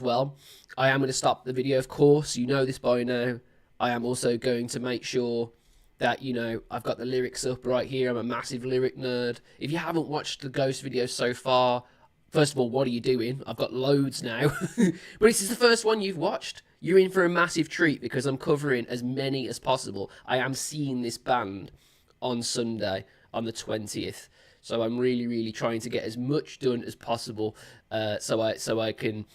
well. I am going to stop the video, of course. You know this by now. I am also going to make sure that, you know, I've got the lyrics up right here. I'm a massive lyric nerd. If you haven't watched the Ghost videos so far, first of all, what are you doing? I've got loads now. But this is the first one you've watched. You're in for a massive treat because I'm covering as many as possible. I am seeing this band on Sunday, on the 20th. So I'm really, really trying to get as much done as possible, so I can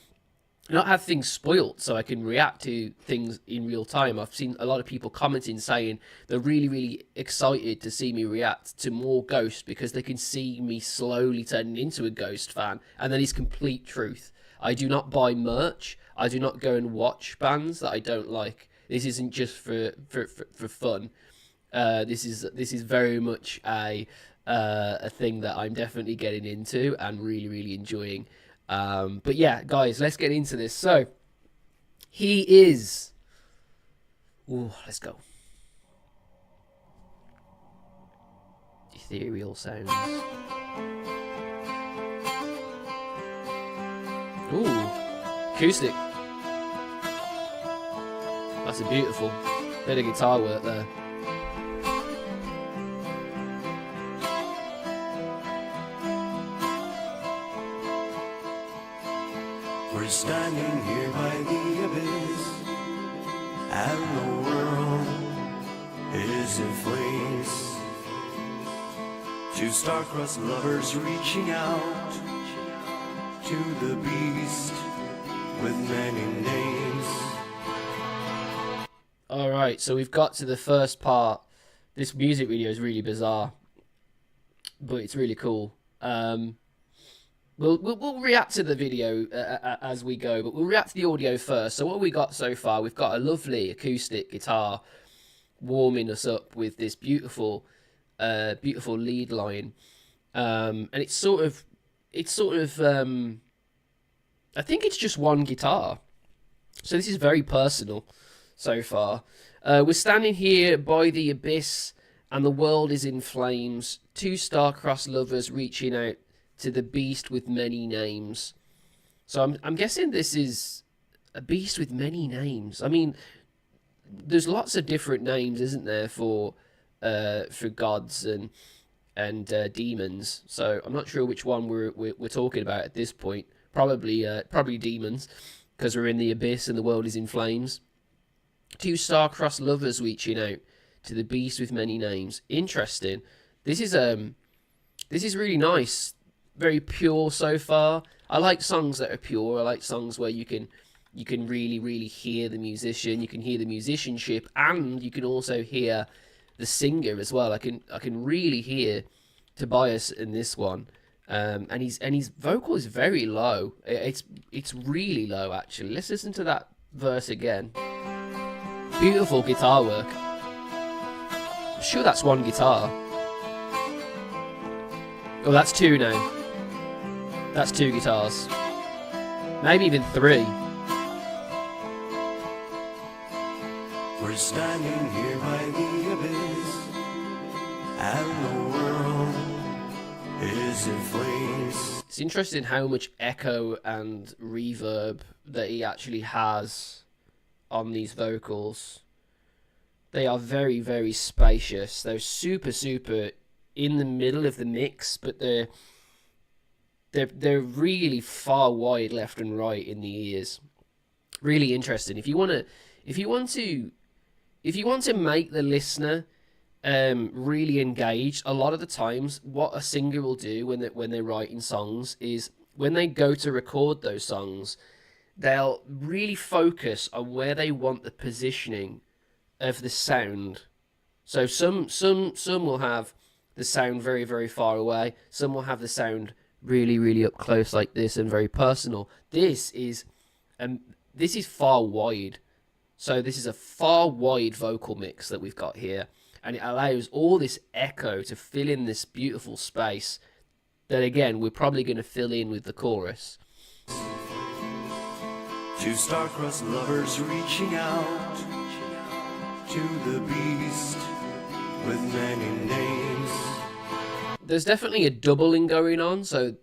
not have things spoilt, so I can react to things in real time. I've seen a lot of people commenting saying they're really, really excited to see me react to more Ghost because they can see me slowly turning into a Ghost fan, and that is complete truth. I do not buy merch. I do not go and watch bands that I don't like. This isn't just for fun. This is very much a thing that I'm definitely getting into and really, really enjoying. But yeah, guys, let's get into this. So, he is... Ooh, let's go. Ethereal sounds. Ooh, acoustic. That's a beautiful bit of guitar work there. We're standing here by the abyss, and the world is in flames. Two star-crossed lovers reaching out to the beast with many names. Alright, so we've got to the first part. This music video is really bizarre, but it's really cool. We'll react to the video as we go, but we'll react to the audio first. So what we got so far, we've got a lovely acoustic guitar warming us up with this beautiful lead line, and it's sort of I think it's just one guitar, so this is very personal so far. We're standing here by the abyss, and the world is in flames. Two star-crossed lovers reaching out to the beast with many names. So I'm guessing this is a beast with many names. I mean, there's lots of different names, isn't there, for gods and demons. So I'm not sure which one we're talking about at this point. Probably demons, because we're in the abyss and the world is in flames. Two star-crossed lovers reaching out to the beast with many names. Interesting. This is really nice. Very pure so far. I like songs that are pure. I like songs where you can really, really hear the musician. You can hear the musicianship, and you can also hear the singer as well. I can really hear Tobias in this one, and his vocal is very low. It's really low actually. Let's listen to that verse again. Beautiful guitar work. I'm sure that's one guitar. Oh, that's two now. That's two guitars. Maybe even three. We're standing here by the abyss, and the world is in flames. It's interesting how much echo and reverb that he actually has on these vocals. They are very, very spacious. They're super, super in the middle of the mix, but they're really far wide left and right in the ears. Really interesting. If you want to make the listener really engaged, a lot of the times what a singer will do when they're writing songs is when they go to record those songs, they'll really focus on where they want the positioning of the sound. So some will have the sound very, very far away. Some will have the sound really, really up close like this and very personal. This is far wide. So this is a far wide vocal mix that we've got here, and it allows all this echo to fill in this beautiful space that, again, we're probably going to fill in with the chorus. Two star-crossed lovers reaching out to the beast with many names. There's definitely a doubling going on, so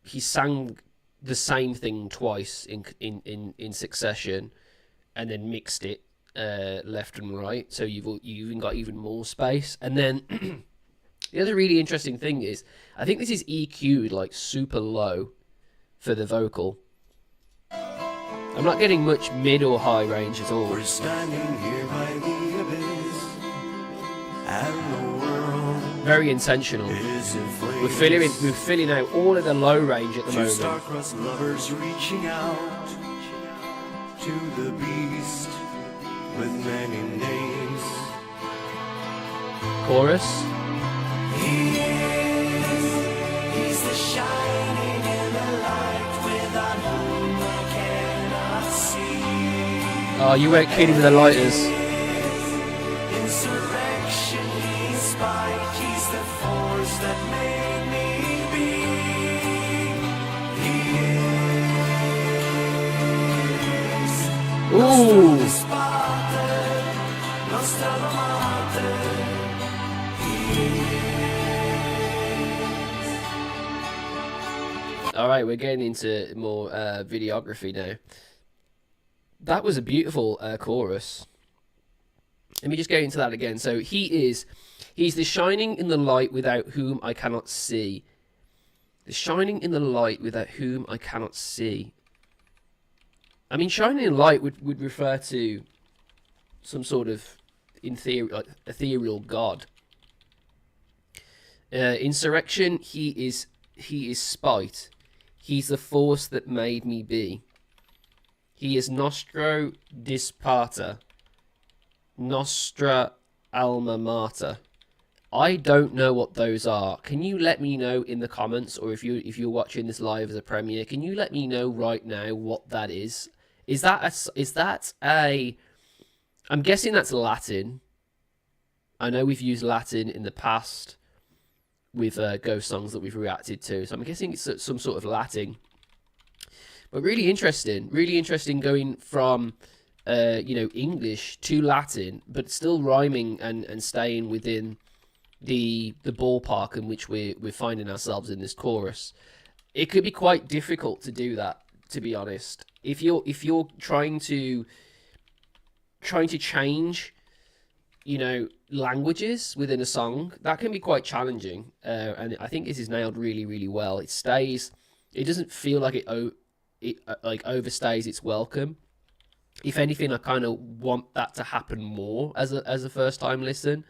he sang the same thing twice in succession, and then mixed it left and right, so you've even got even more space. And then the other really interesting thing is, I think this is EQ'd like super low for the vocal. I'm not getting much mid or high range at all. We're standing here by the abyss, and the world Very intentional. is in flames. We're filling out all of the low range at the Two moment. star-crossed lovers reaching out to the beast with many names. Chorus. He's the shining in the light without whom I cannot see. Oh, you weren't kidding with the lighters. Insurrection, he's spite, he's the force that made me be. He is Ooh. Nostra Mater. All right, we're getting into more videography now. That was a beautiful chorus. Let me just go into that again. So he's the shining in the light without whom I cannot see. The shining in the light without whom I cannot see. I mean, shining in light would refer to some sort of, in theory, like ethereal god. Insurrection, he is spite. He's the force that made me be. He is nostro dispata. Nostra alma mater. I don't know what those are. Can you let me know in the comments, or if you're watching this live as a premiere, can you let me know right now what that is? Is that a I'm guessing that's Latin. I know we've used Latin in the past with ghost songs that we've reacted to, so I'm guessing it's some sort of Latin. But really interesting going from English to Latin, but still rhyming and staying within the ballpark in which we're finding ourselves in this chorus. It could be quite difficult to do that, to be honest. If you're trying to change, languages within a song, that can be quite challenging. And I think this is nailed really, really well. It doesn't feel like it overstays its welcome. If anything, I kind of want that to happen more as a first time listen,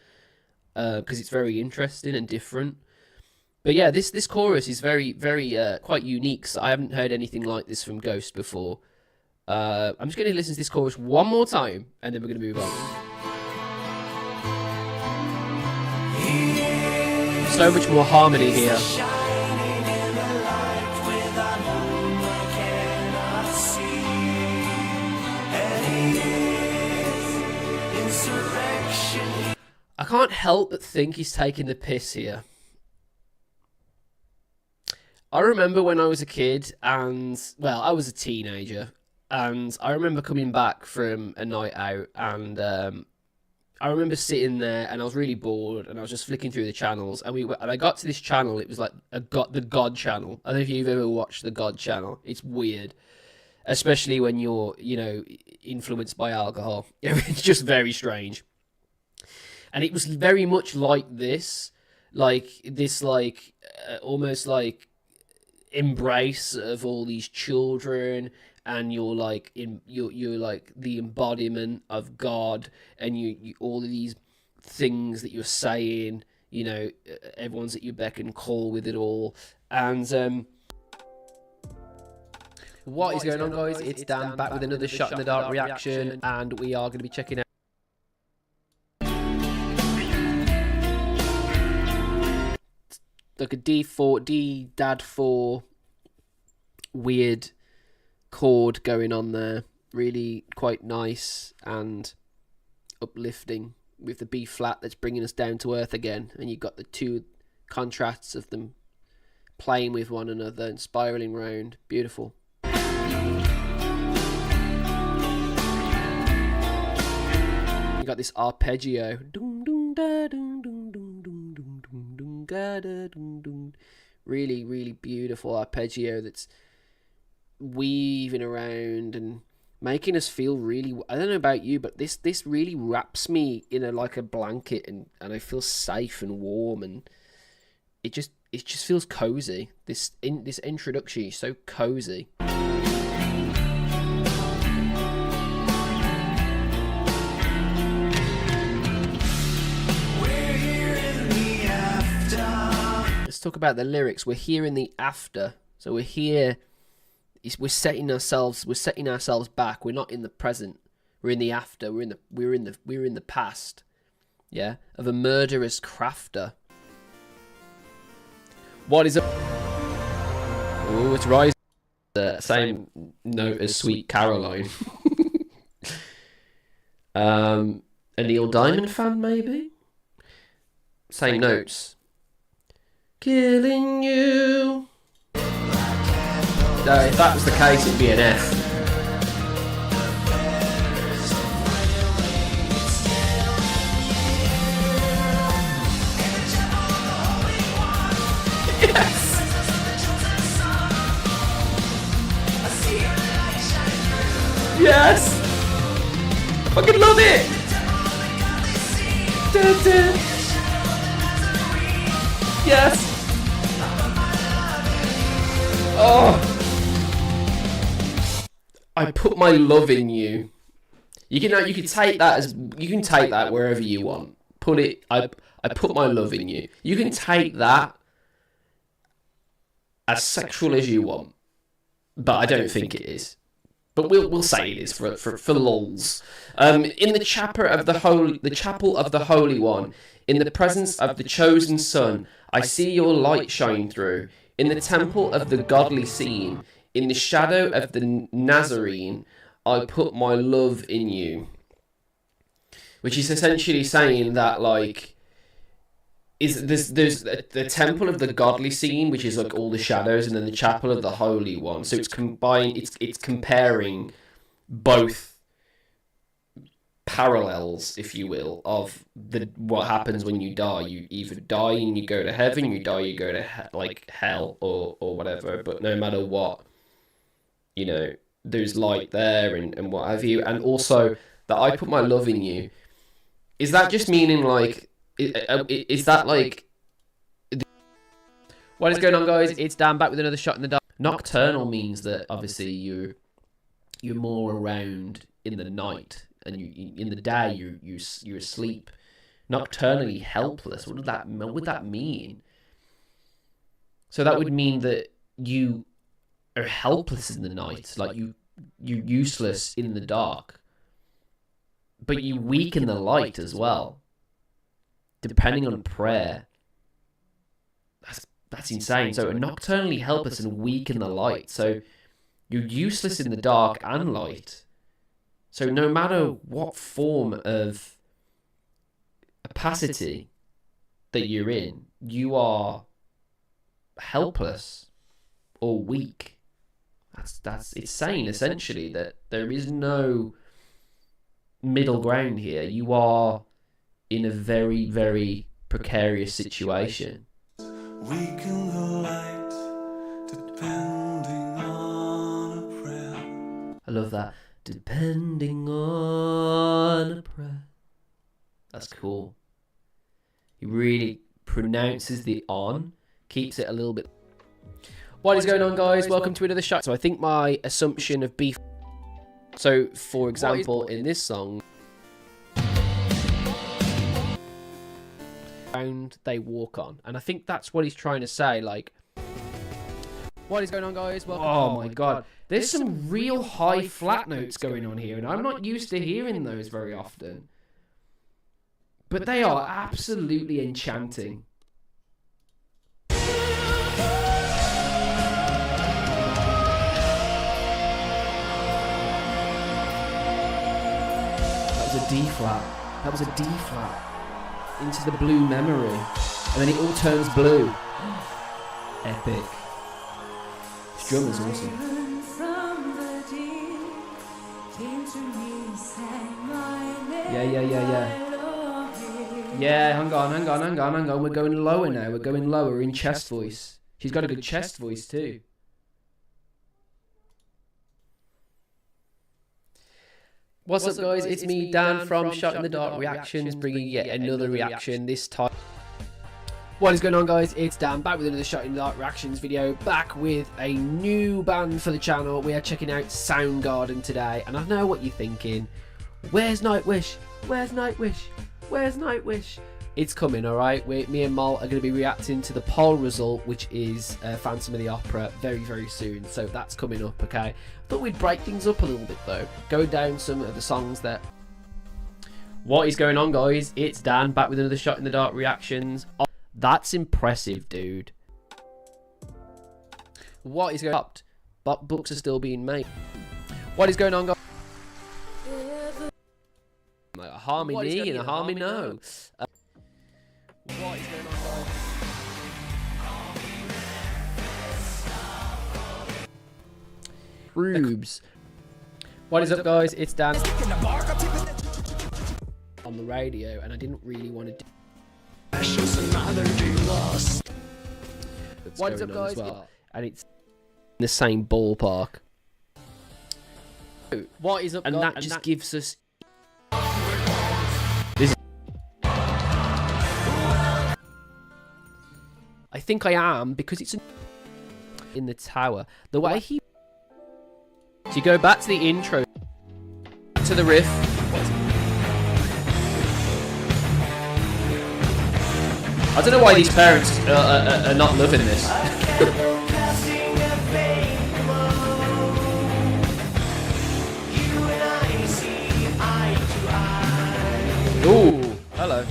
because it's very interesting and different. But yeah, this chorus is very, very quite unique. So I haven't heard anything like this from Ghost before. I'm just going to listen to this chorus one more time, and then we're going to move on. So much more harmony here. I can't help but think he's taking the piss here. I remember when I was a kid, and, well, I was a teenager, and I remember coming back from a night out, and I remember sitting there, and I was really bored, and I was just flicking through the channels, and I got to this channel. It was like the God channel. I don't know if you've ever watched the God channel. It's weird, especially when you're, influenced by alcohol. It's just very strange. And it was very much like this, almost like embrace of all these children, and you're like you're like the embodiment of God, and you all of these things that you're saying, everyone's at your beck and call with it all. And what is going on, guys? It's Dan back with another Shot in the Dark reaction, and we are going to be checking out like a D dad 4 weird chord going on there. Really quite nice and uplifting, with the B flat that's bringing us down to earth again, and you've got the two contrasts of them playing with one another and spiraling round. Beautiful. You got this arpeggio. Really, really beautiful arpeggio that's weaving around and making us feel really. I don't know about you, but this really wraps me in like a blanket, and I feel safe and warm, and it just feels cozy. This introduction is so cozy. Let's talk about the lyrics. We're here in the after, so we're here. We're setting ourselves back. We're not in the present. We're in the after. We're in the past. Yeah, of a murderous crafter. What is a? Oh, it's rising. The same note as Sweet Caroline. A Neil Diamond fan, maybe. Same notes. Killing you. If that was the case, it'd be an F. Yes. Yes. Fucking love it. Dun, dun. Yes. Oh. I put my love in you. You can take that wherever you want. Put it. I put my love in you. You can take that as sexual as you want, but I don't think it is. But we'll say it is for lols. In the chapel of the Holy One, in the presence of the chosen Son, I see your light shine through. In the temple of the godly scene, in the shadow of the Nazarene, I put my love in you. Which is essentially saying that, like, there's the temple of the godly scene, which is like all the shadows, and then the chapel of the Holy One. So it's comparing both parallels, if you will, of what happens when you die. You either die and you go to heaven, you die, you go to hell or whatever. But no matter what, you know, there's light there and what have you. And also that I put my love in you. Is that just meaning like? Is that like? What is going on, guys? It's Dan back with another shot in the dark. Nocturnal means that obviously you're more around in the night. And in the day, you're asleep, nocturnally helpless. What would that mean? So that would mean that you are helpless in the night, like you're useless in the dark, but you weak in the light as well. Depending on prayer, that's insane. So nocturnally helpless and weak in the light. So you're useless in the dark and light. So no matter what form of opacity that you're in, you are helpless or weak. It's saying essentially that there is no middle ground here. You are in a very, very precarious situation. Weaken the light, depending on a prayer. I love that. Depending on a prayer. That's cool. He really pronounces the on, keeps it a little bit. What is going on, guys? Welcome to another shot. So I think my assumption of beef. So, for example, in this song, they walk on, and I think that's what he's trying to say. Like, what is going on, guys? Welcome. Oh my god. There's some real high flat notes going on here, and I'm not used to hearing those very often. But they are absolutely enchanting. That was a D flat. That was a D flat. Into the blue memory. And then it all turns blue. Epic. This drum is awesome. Yeah. Yeah, hang on. We're going lower now. We're going lower in chest voice. She's got a good chest voice too. What's up guys, it's me Dan from Shot in the Dark Reactions, bringing yet another reaction this time. What is going on guys, it's Dan back with another Shot in the Dark Reactions video, back with a new band for the channel. We are checking out Soundgarden today, and I know what you're thinking, where's Nightwish? Where's Nightwish? Where's Nightwish? It's coming, alright? Me and Mol are going to be reacting to the poll result, which is Phantom of the Opera, very, very soon. So that's coming up, okay? Thought we'd break things up a little bit, though. Go down some of the songs that... What is going on, guys? It's Dan, back with another Shot in the Dark Reactions. Oh, that's impressive, dude. What is going on? But books are still being made. What is going on, guys? Like a harmony and a harmony no. What is going on, guys? Rubes. What is up, guys? It's Dan on the radio, and I didn't really want to do. What is up, guys? Well. And it's in the same ballpark. What is up, and guys? That just gives us. I think I am, because it's in the tower. The way he... So you go back to the intro, to the riff. I don't know why these parents are not loving this. Ooh, hello.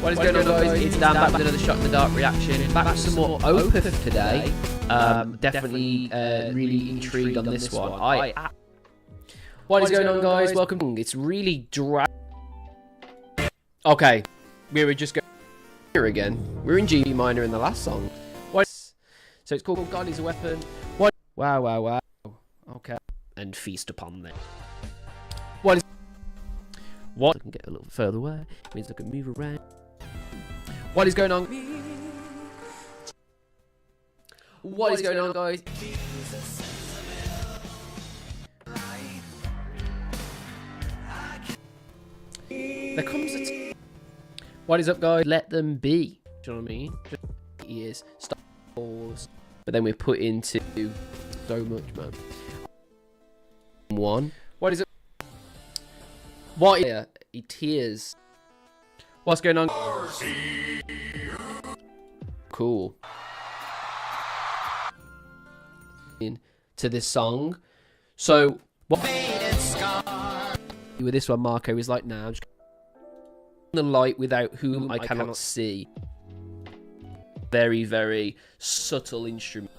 What is going on, guys? It's Dan back with another Shot in the Dark reaction. Back with some more Opeth today. Definitely really intrigued on this one. What is going on, guys? Welcome. It's really dry. Okay, we were just going here again. We're in G minor in the last song. So it's called God is a Weapon. What? Wow, wow, wow. Okay. And feast upon them. What? I can get a little further away. It means I can move around. What is going on? What is going on, guys? There comes a what is up, guys? Let them be. Do you know what I mean? Just ears, stop, pause. But then we're put into so much, man. One. What is it? What is it? Tears. What's going on? Cool. Into this song. So what with this one, Marco is like, now just the light without whom I cannot see. Very, very subtle instrument.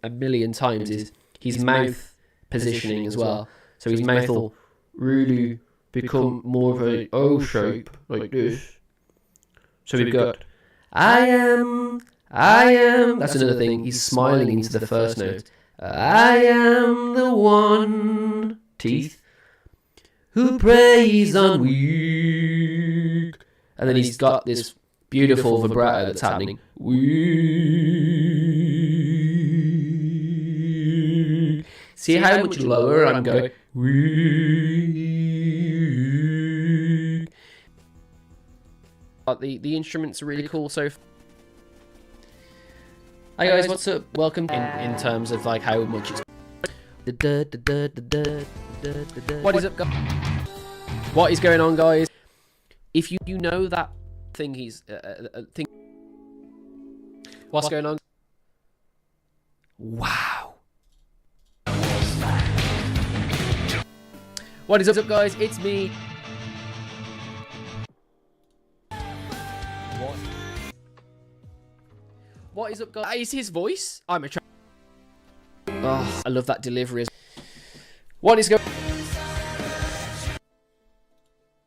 A million times is his mouth positioning as well. So his mouth will really become more of a O shape like this. So we've got I am. That's another thing. He's smiling into the first note. I am the one, teeth, who preys on weak. And then he's got this beautiful vibrato that's happening. Weak. See how much lower I'm going? Weak. The instruments are really cool so far. Hi guys, what's up? Welcome in terms of like how much it's. What is up, guys? What is going on, guys? If you know that thing he's thing. What's going on? Wow. What is up, guys? It's me. What is up, guys? Is his voice? I'm a. Oh, I love that delivery. What is going?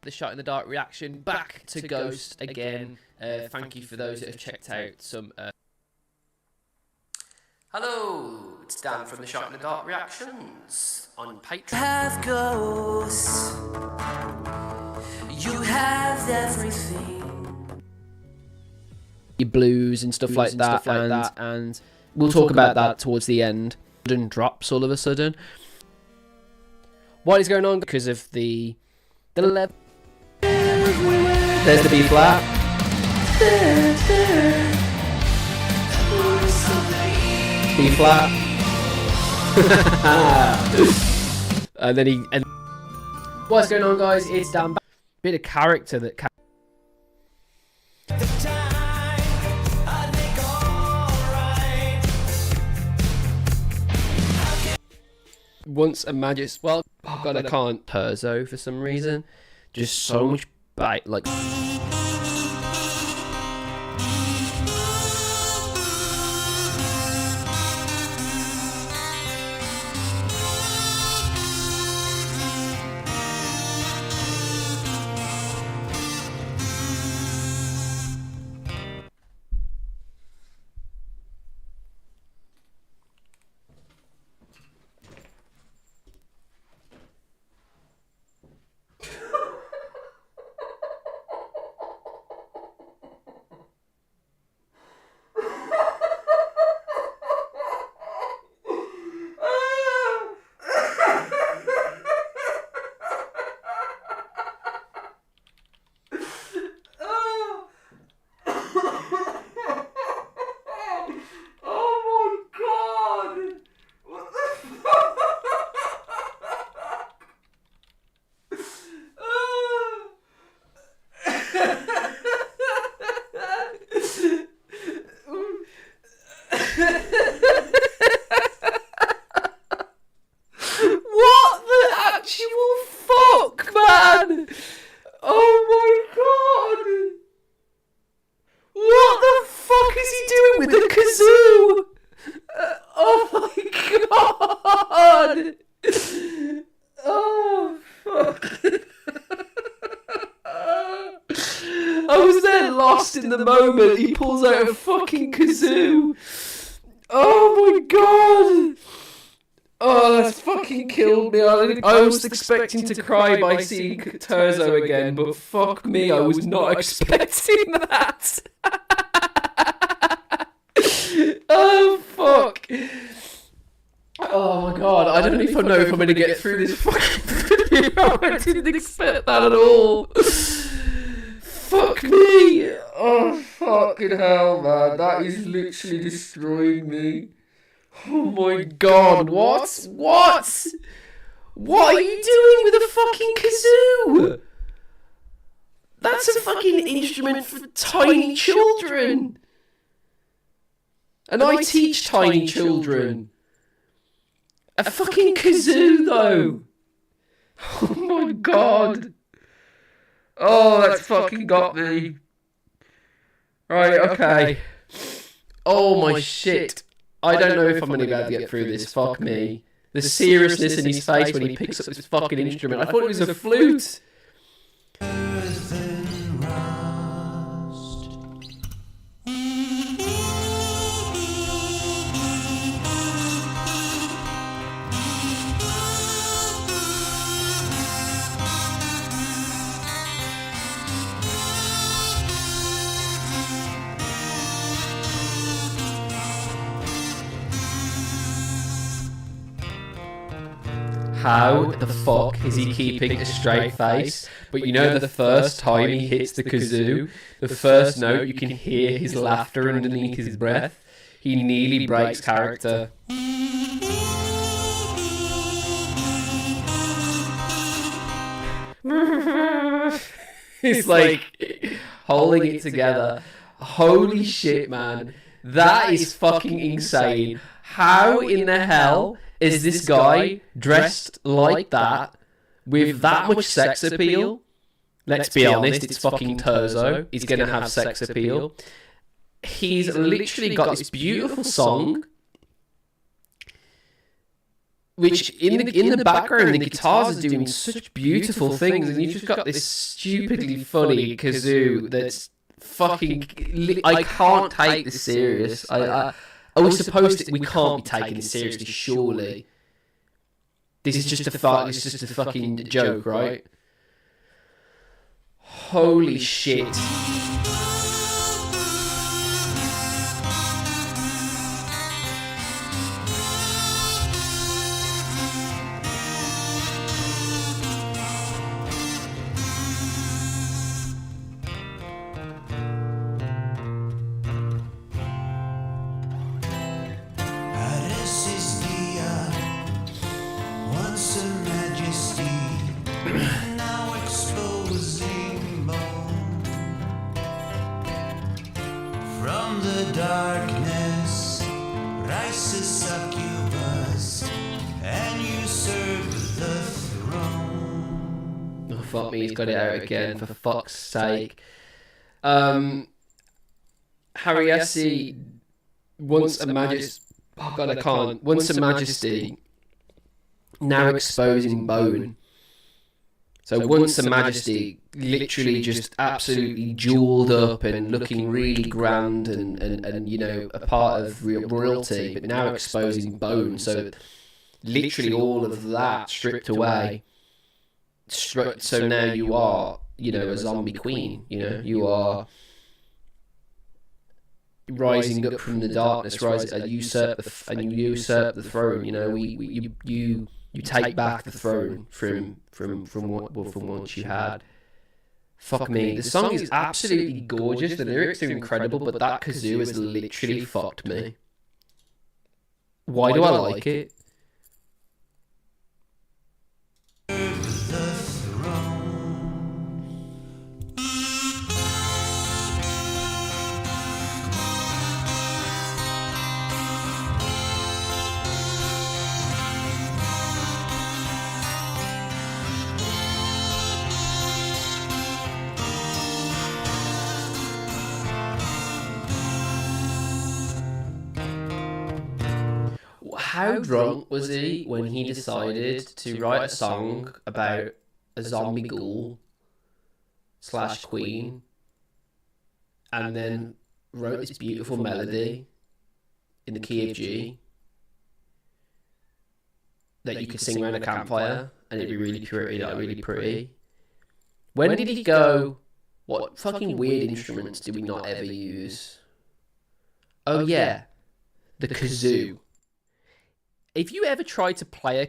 The Shot in the Dark reaction. Back to Ghost again. Thank you for those that have checked out some. Hello, it's Dan from the Shot in the Dark reactions on Patreon. Have ghosts. You have everything. Blues and stuff like that, and we'll talk about that towards the end. Sudden drops all of a sudden. What is going on? Because of the level. There's the B flat. B flat. And then what's going on, guys? It's Dan. Bit of character that. Once a magist, well, oh god, I can't. Perzo for some reason, just so much bite, like. he doing with the kazoo? Oh my god! Oh fuck! I was there lost in the moment. He pulls out a fucking kazoo. Oh my god! Oh, that's fucking killed me. I was expecting to cry by seeing Terzo again, but fuck me, I was not expecting that. Oh fuck! Oh my god, I don't even know if I'm gonna get through this fucking video. I didn't expect that at all. Fuck me! Oh fucking hell, man, that is literally destroying me. Oh my god, what? What? What are you doing with a fucking kazoo? That's a fucking instrument for tiny children. And I teach tiny children. A fucking kazoo, though. Oh my god. Oh, that's fucking got me. Right, okay. Oh my shit. I don't know if I'm going to be able to get through this. Fuck me. The seriousness in his face when he picks up this fucking instrument. I thought it was a flute. How the fuck is he keeping a straight face? But you know the first time he hits the kazoo, the first note, you can hear his laughter underneath his breath. He nearly breaks character. He's like holding it together. Holy shit, man. That is fucking insane. How in the hell is this guy dressed like that with that much sex appeal? Let's be honest, it's fucking Terzo. He's gonna have sex appeal. He's literally got this beautiful song, which in the background the guitars are doing such beautiful things, and you've just got this stupidly funny kazoo that's fucking. I can't take this serious. I was supposed to. We can't be taking this seriously, surely. This is just a fucking joke, right? Holy shit. Darkness rises succubus and usurp the throne. Oh fuck me, he's got it out again, for fuck's sake. Harriesi once a majesty. Oh god, I can't. Once a majesty, now exposing bone. So once a majesty, literally just absolutely jeweled up and looking really grand and you know, a part of royalty, but now exposing bone. So literally all of that stripped away. So now you are, you know, a zombie queen. You know, you are rising up from the darkness, and you usurp the throne. You know, you take back the throne from what you had. Fuck me. The song is absolutely gorgeous. The lyrics are incredible, but that kazoo has literally fucked me. Why do I like it? How drunk was he when he decided to write a song about a zombie ghoul / queen, and then wrote this beautiful melody in the key of G that you could sing around a campfire and it'd be really pretty. When did he go, what fucking weird instruments do we not ever use? Oh yeah, the kazoo. If you ever try to play a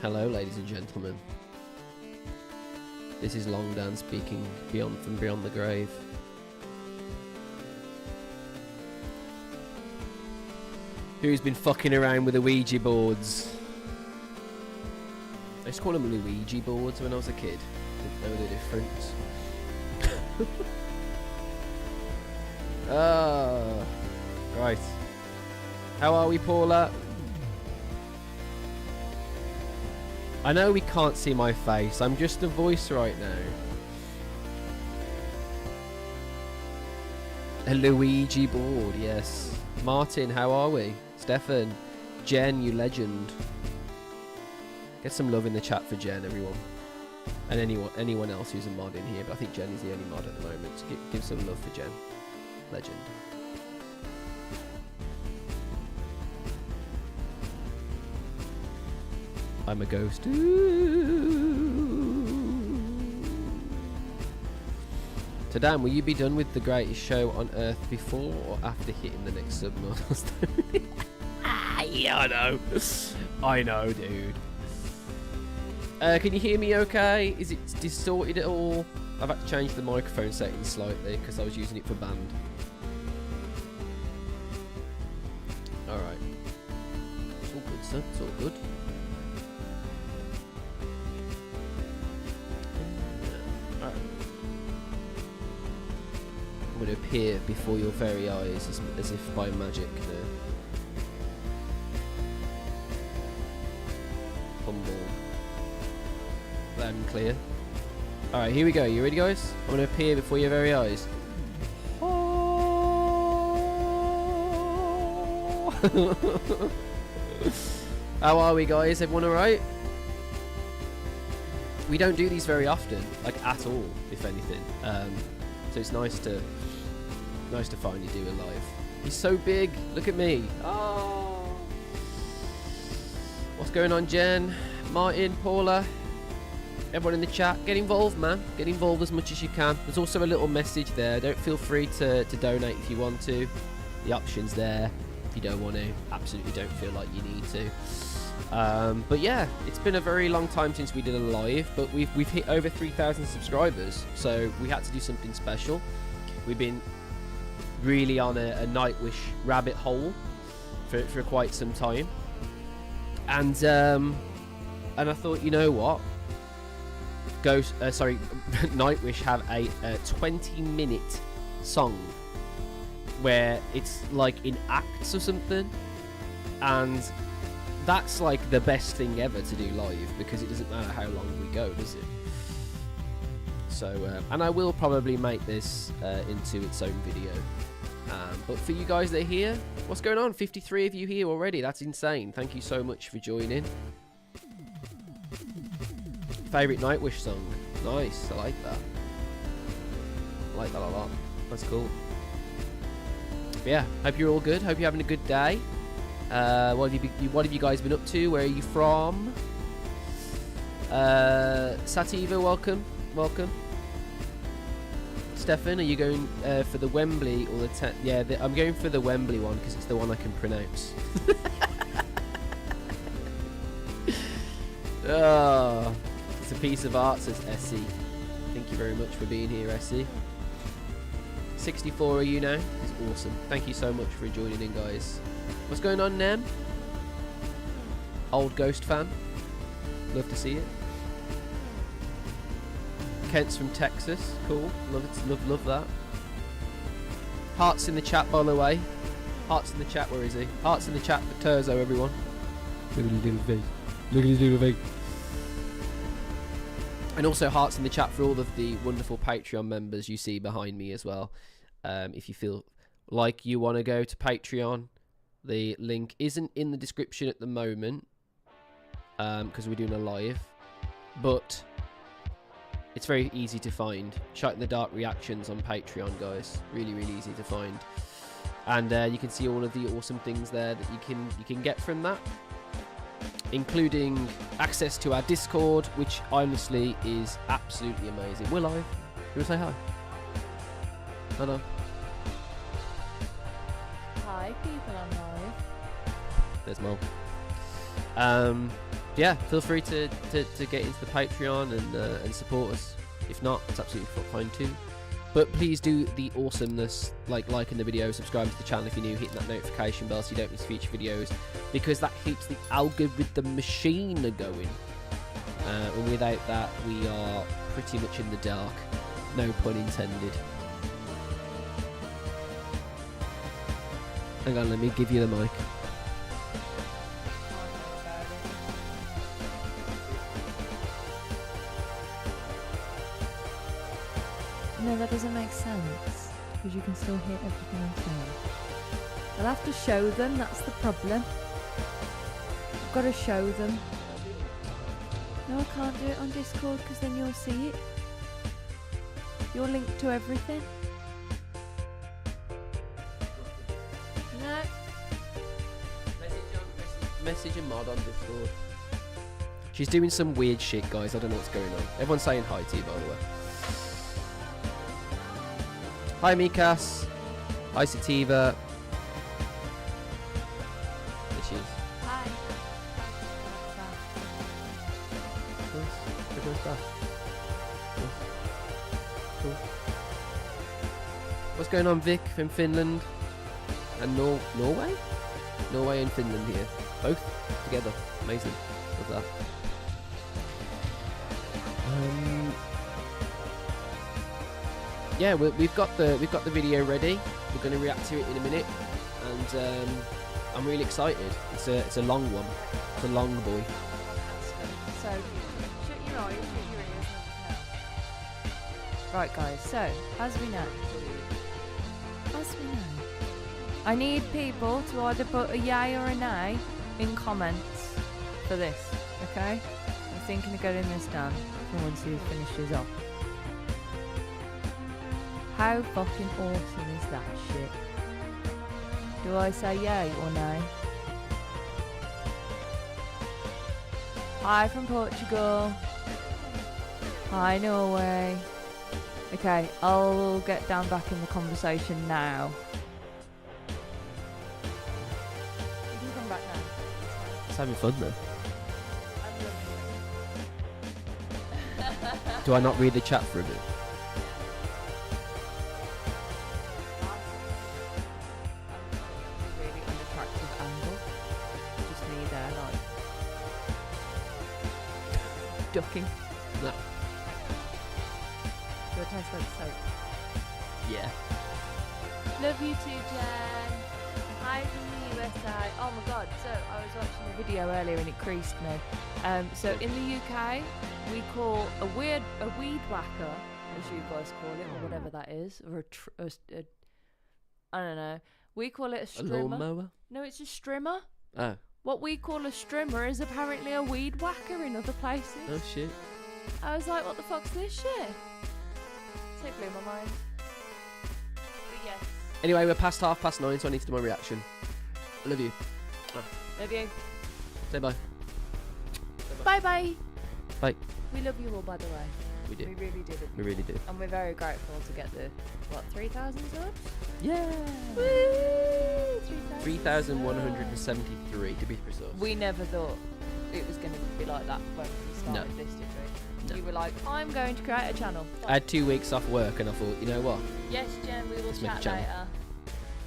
Hello, ladies and gentlemen. This is Long Dan speaking from beyond the grave. Who's been fucking around with the Ouija boards? I used to call them Luigi boards when I was a kid. Didn't know the difference. Right. How are we, Paula? I know we can't see my face. I'm just a voice right now. A Luigi board, yes. Martin, how are we? Stefan, Jen, you legend. Get some love in the chat for Jen, everyone. And anyone else who's a mod in here, but I think Jen is the only mod at the moment. So give some love for Jen. Legend. I'm a ghost. So Dan, will you be done with the greatest show on earth before or after hitting the next sub milestone? Yeah, I know. I know, dude. Can you hear me okay? Is it distorted at all? I've had to change the microphone settings slightly because I was using it for band. Alright. It's all good, sir. It's all good. I'm going to appear before your very eyes as if by magic now. Humble. Loud and clear. Alright, here we go. You ready, guys? I'm going to appear before your very eyes. How are we, guys? Everyone alright? We don't do these very often, like at all, if anything. So it's nice to finally do it live. He's so big. Look at me. Oh. What's going on, Jen? Martin, Paula, everyone in the chat, get involved, man. Get involved as much as you can. There's also a little message there. Don't feel free to donate if you want to. The option's there. If you don't want to, absolutely don't feel like you need to. But yeah, it's been a very long time since we did a live, but we've hit over 3,000 subscribers, so we had to do something special. We've been really on a Nightwish rabbit hole for quite some time, and I thought, you know what, Nightwish have a 20-minute song where it's like in acts or something, and that's like the best thing ever to do live because it doesn't matter how long we go, does it? So, and I will probably make this into its own video But for you guys that are here, what's going on? 53 of you here already. That's insane. Thank you so much for joining. Favourite Nightwish song? Nice. I like that. I like that a lot. That's cool. But yeah, hope you're all good. Hope you're having a good day. What have you guys been up to? Where are you from? Sativa, welcome. Stefan, are you going for the Wembley or the yeah, I'm going for the Wembley one because it's the one I can pronounce. Oh, it's a piece of art, says Essie. Thank you very much for being here, Essie. 64 are you now? It's awesome. Thank you so much for joining in, guys. What's going on, Nem? Old Ghost fan. Love to see it. Kent's from Texas. Cool. Love it. Love that. Hearts in the chat, by the way. Hearts in the chat. Where is he? Hearts in the chat for Turzo, everyone. Look at his little face. Look at his little face. And also hearts in the chat for all of the wonderful Patreon members you see behind me as well. If you feel like you want to go to Patreon, the link isn't in the description at the moment because we're doing a live, but it's very easy to find. Shut in the Dark reactions on Patreon, guys. Really, really easy to find. And you can see all of the awesome things there that you can get from that, including access to our Discord, which honestly is absolutely amazing. We're live. You want to say hi? Hello. Hi, people on live. There's Mo. Yeah, feel free to get into the Patreon and support us. If not, it's absolutely fine too. But please do the awesomeness, like liking the video, subscribing to the channel if you're new, hitting that notification bell so you don't miss future videos, because that keeps the algorithm machine going. And without that, we are pretty much in the dark. No pun intended. Hang on, let me give you the mic. No, that doesn't make sense, because you can still hear everything I'm saying. I'll have to show them, that's the problem. I've got to show them. No, I can't do it on Discord, because then you'll see it. You're linked to everything. No. Message a mod on Discord. She's doing some weird shit, guys. I don't know what's going on. Everyone's saying hi to you, by the way. Hi, Mikas. Hi, Sativa. There she is. Hi. Cool. What's going on, Vic from Finland? And Norway? Norway and Finland here. Both together. Amazing. Love that. Yeah, we've got the video ready. We're going to react to it in a minute, and I'm really excited. It's a long one. It's a long boy. So, shut your eyes, shut your ears. Right, guys, so, as we know, I need people to either put a yay or a nay in comments for this, okay? I'm thinking of getting this done once he finishes off. How fucking awesome is that shit? Do I say yay or nay? Hi from Portugal. Hi Norway. Okay, I'll get down back in the conversation now. You can come back now. It's having fun though. Do I not read the chat for a bit? Really unattractive angle. Just me there, like ducking. No. Do it taste like soap? Yeah. Love you too, Jen. Hi from the USA. Oh my god, so I was watching a video earlier and it creased me. So in the UK, we call a weed whacker, as you guys call it, or whatever that is, or I don't know. We call it a A strimmer. lawnmower? No, it's a strimmer. Oh. What we call a strimmer is apparently a weed whacker in other places. Oh, shit. I was like, what the fuck's this shit? So it blew my mind. But yes. Anyway, we're past 9:30, so I need to do my reaction. I love you. Love you. Say bye. Bye bye. Bye. We love you all, by the way. We do. We really did it. We really do. And we're very grateful to get the, 3,000 subs? Yeah. Woo! 3,173 to be precise. We never thought it was going to be like that when we started this, did we? No. You were like, I'm going to create a channel. I had 2 weeks off work and I thought, you know what? Yes, Jen, we will Let's make a chat channel. later.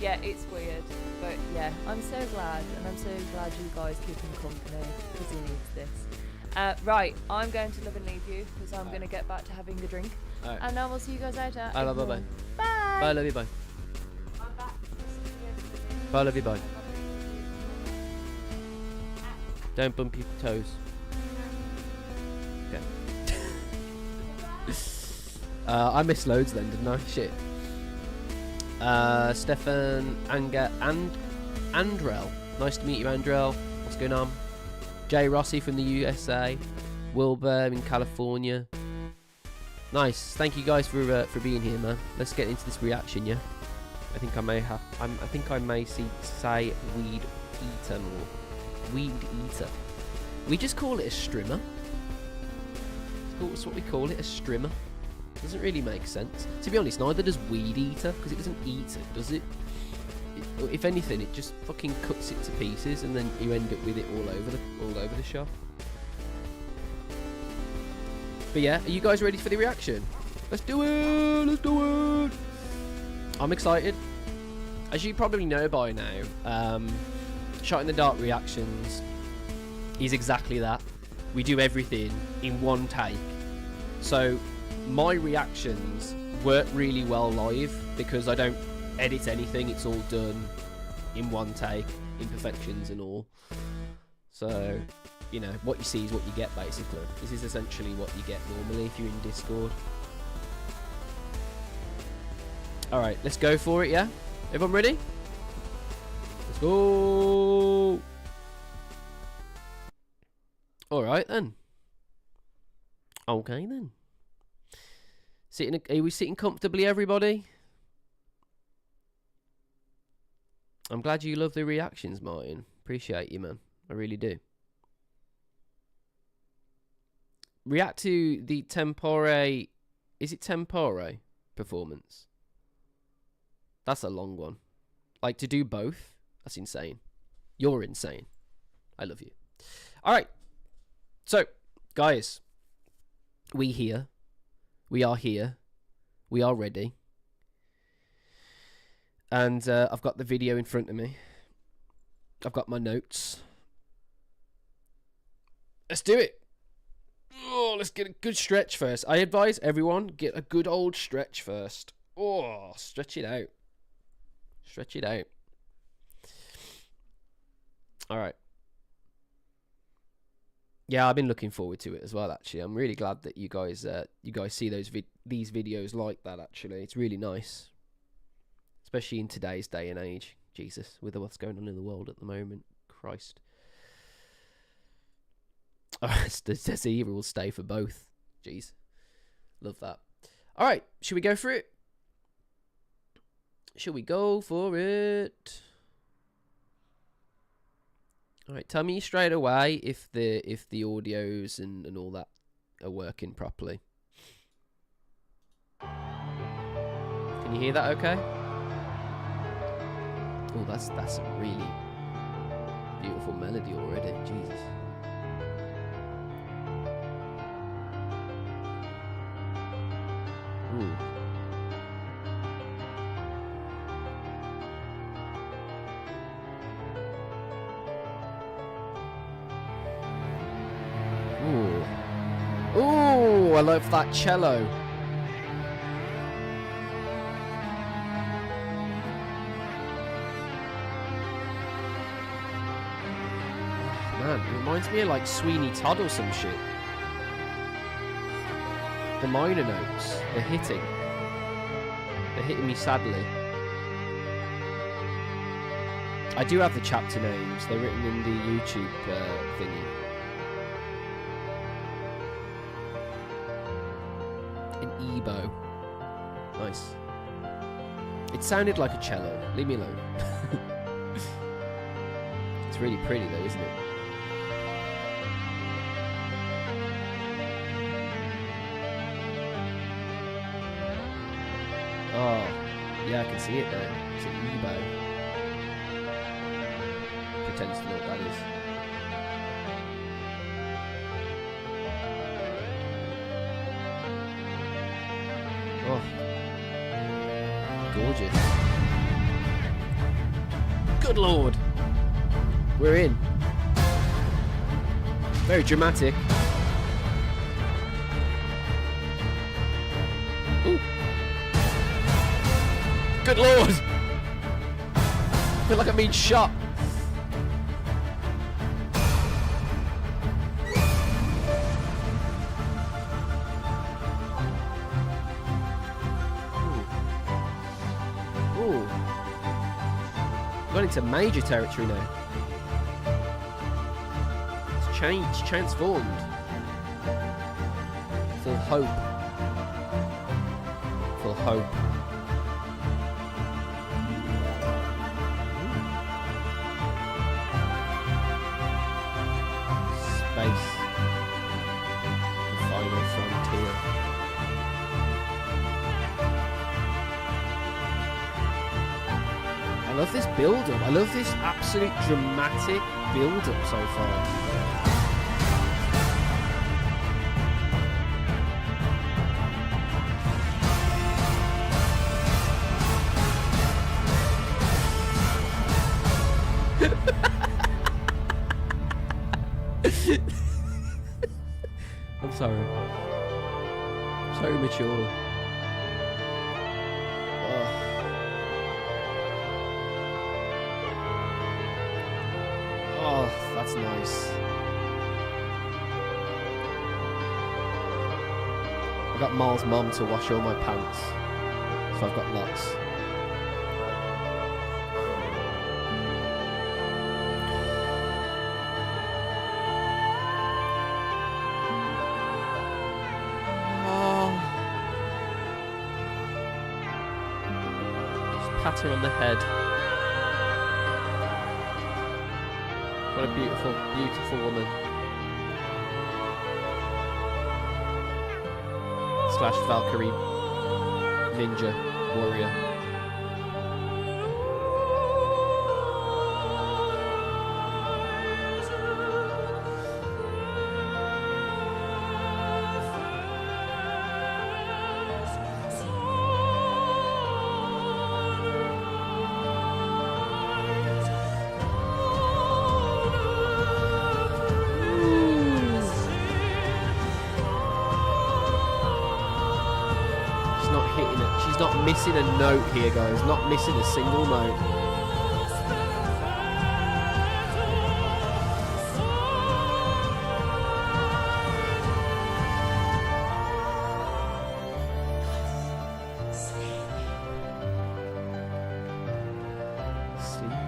Yeah, it's weird. But yeah, I'm so glad. And I'm so glad you guys keep him company because he needs this. Right, I'm going to love and leave you because I'm going to get back to having a drink. Alright. And I will see you guys later. Bye, bye, bye, bye. Bye. Bye, love you, bye. I'm back. Bye, love you, bye. Don't bump your toes. Okay. I missed loads then, didn't I? Shit. Stefan Andrel. Nice to meet you, Andrel. What's going on? Jay Rossi from the USA. Wilbur in California. Nice. Thank you guys for being here, man. Let's get into this reaction, yeah. I think I may say weed eater more. Weed eater. We just call it a strimmer. That's what we call it, a strimmer. Doesn't really make sense. To be honest, neither does weed eater because it doesn't eat it, does it? If anything, it just fucking cuts it to pieces, and then you end up with it all over the shop. But yeah, are you guys ready for the reaction? Let's do it! Let's do it! I'm excited. As you probably know by now, Shot in the Dark reactions is exactly that. We do everything in one take. So my reactions work really well live because I don't edit anything. It's all done in one take, imperfections and all. So, you know, what you see is what you get, basically. This is essentially what you get normally if you're in Discord. Alright, let's go for it, yeah? Everyone ready? Let's go! Alright then. Okay then. Are we sitting comfortably, everybody? I'm glad you love the reactions, Martin. Appreciate you, man. I really do. React to the Tempore... Is it Tempore performance? That's a long one. Like, to do both? That's insane. You're insane. I love you. Alright. So, guys. We here. We are here. We are ready. And I've got the video in front of me. I've got my notes. Let's do it. Oh, let's get a good stretch first. I advise everyone, get a good old stretch first. Oh, stretch it out. Stretch it out. Alright. Yeah, I've been looking forward to it as well, actually. I'm really glad that you guys see these videos like that, actually. It's really nice. Especially in today's day and age. Jesus, with what's going on in the world at the moment. Christ. Alright, the either will stay for both. Jeez. Love that. Alright, should we go for it? Shall we go for it? Alright, tell me straight away if the audios and all that are working properly. Can you hear that okay? Oh, that's a really beautiful melody already. Jesus. Ooh. Ooh. Ooh, I love that cello. Man, it reminds me of like Sweeney Todd or some shit. The minor notes, they're hitting me sadly. I do have the chapter names. They're written in the YouTube thingy. An Ebo. Nice. It sounded like a cello. Leave me alone. It's really pretty though, isn't it? Oh, yeah, I can see it there. It's an Ebo. Pretends to know what that is. Oh, gorgeous. Good lord. We're in. Very dramatic. Ooh. Good lord. I feel like I'm being shot. Got into major territory now. It's changed, transformed. Full hope. Full hope. Space. The final frontier. I love this build-up. I love this absolute dramatic build-up so far. I'm sorry. I'm so immature. Oh, that's nice. I got Marl's mum to wash all my pants, so I've got lots. Oh. Just pat her on the head. What a beautiful, beautiful woman. Slash Valkyrie ninja warrior. She's not missing a note here, guys. Not missing a single note. Sleeping.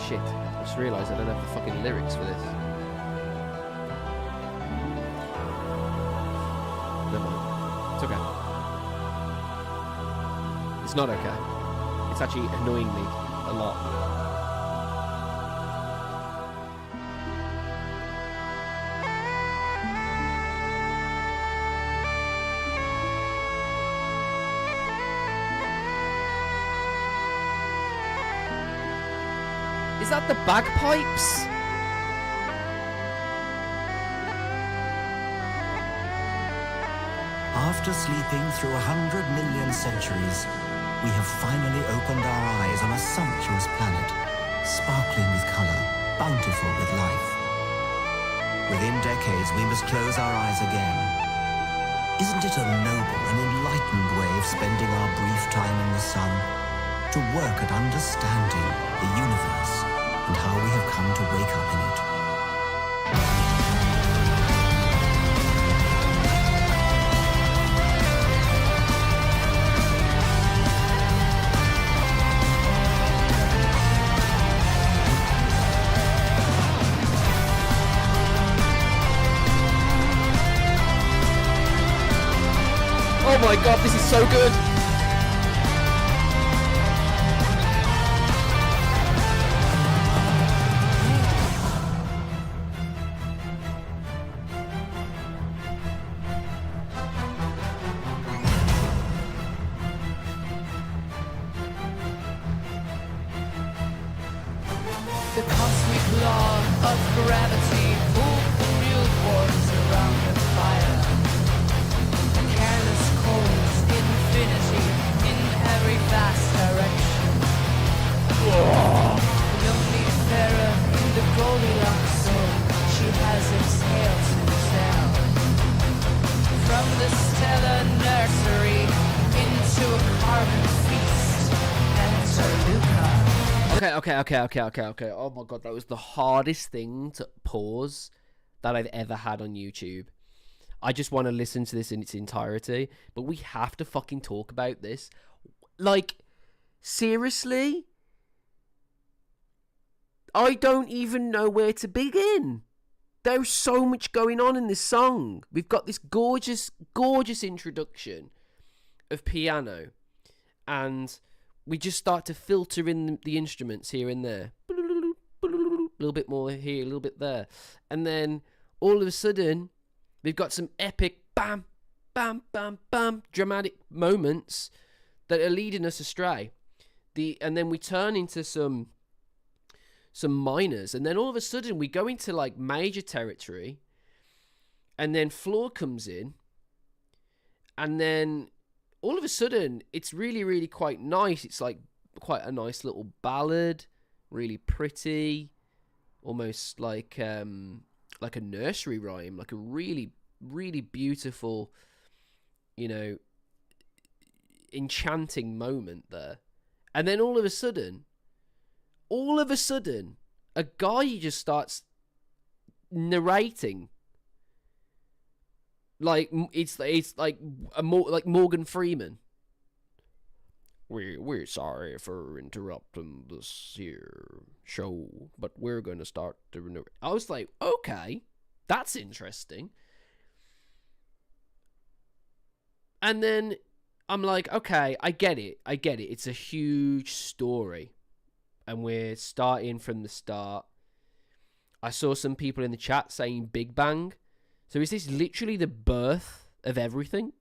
Shit. I just realised I don't have the fucking lyrics for this. Never mind. It's okay. It's not okay. It's actually annoying me a lot. Is that the bagpipes? After sleeping through 100 million centuries, we have finally opened our eyes on a sumptuous planet, sparkling with color, bountiful with life. Within decades, we must close our eyes again. Isn't it a noble and enlightened way of spending our brief time in the sun? To work at understanding the universe and how we have come to wake up in it. my god, this is so good. The cosmic law of gravity pulled the newborns around the fire. Careless cold infinity in every vast direction. Lonely Pharaoh in the Goldilocks zone, she has exhaled to sail. From the stellar nursery into a carbon feast. Enter Luca. Okay. Oh my god, that was the hardest thing to pause that I've ever had on YouTube. I just want to listen to this in its entirety, but we have to fucking talk about this. Like, seriously? I don't even know where to begin. There's so much going on in this song. We've got this gorgeous, gorgeous introduction of piano, and we just start to filter in the instruments here and there. A little bit more here, a little bit there. And then all of a sudden, we've got some epic bam, bam, bam, bam, dramatic moments that are leading us astray. And then we turn into some minors. And then all of a sudden, we go into like major territory. And then Floor comes in. And then all of a sudden, it's really, really quite nice. It's like quite a nice little ballad, really pretty, almost like a nursery rhyme, like a really, really beautiful, enchanting moment there. And then all of a sudden, a guy just starts narrating. Like it's like like Morgan Freeman. We're sorry for interrupting this here show, but we're gonna start the. I was like, okay, that's interesting. And then I'm like, okay, I get it. It's a huge story, and we're starting from the start. I saw some people in the chat saying Big Bang. So is this literally the birth of everything?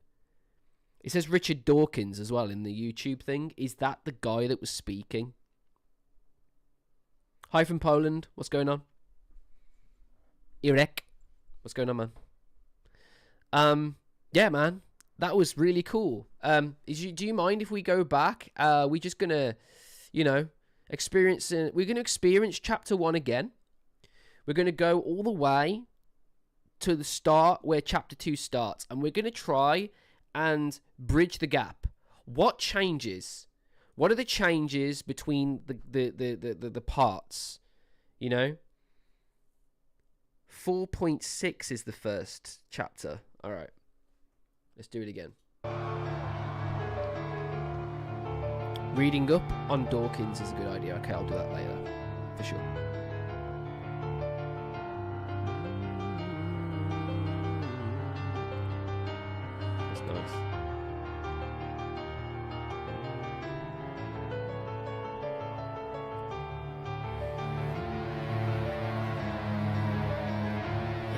It says Richard Dawkins as well in the YouTube thing. Is that the guy that was speaking? Hi from Poland. What's going on? Irek. What's going on, man? Yeah, man. That was really cool. Do you mind if we go back? We're just going to, we're going to experience chapter 1 again. We're going to go all the way to the start where chapter 2 starts, and we're going to try and bridge the gap. What changes? What are the changes between the parts? 4.6 is the first chapter. All right, let's do it again. Reading up on Dawkins is a good idea. Okay, I'll do that later for sure.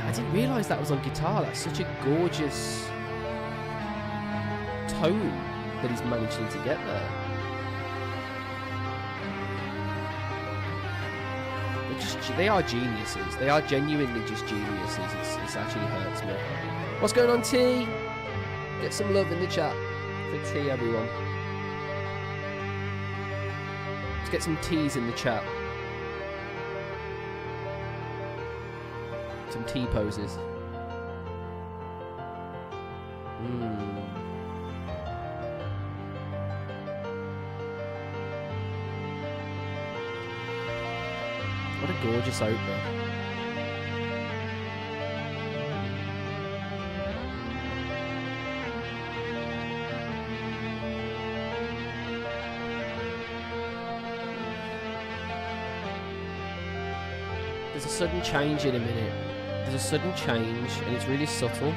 I didn't realise that was on guitar. That's such a gorgeous tone that he's managing to get there. They are geniuses. They are genuinely just geniuses. It actually hurts me. What's going on, T? Get some love in the chat for T, everyone. Let's get some T's in the chat. Some T poses. What a gorgeous opener. There's a sudden change in a minute. There's a sudden change, and it's really subtle.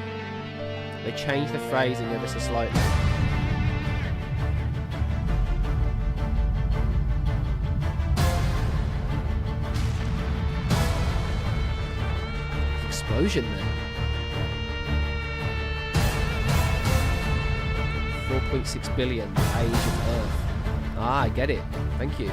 They changed the phrasing ever so slightly. Explosion then. 4.6 billion, age of Earth. Ah, I get it. Thank you.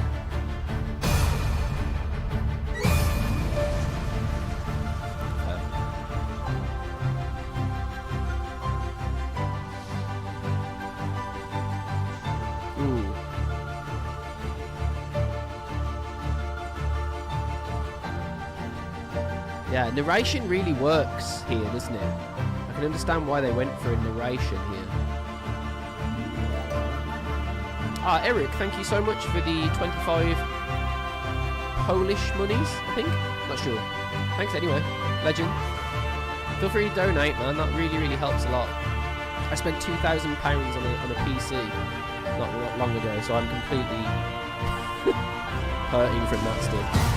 Yeah, narration really works here, doesn't it? I can understand why they went for a narration here. Ah, Eric, thank you so much for the 25 Polish monies, I think? Not sure. Thanks anyway. Legend. Feel free to donate, man. That really, really helps a lot. I spent £2,000 on a PC not long ago, so I'm completely hurting from that stuff.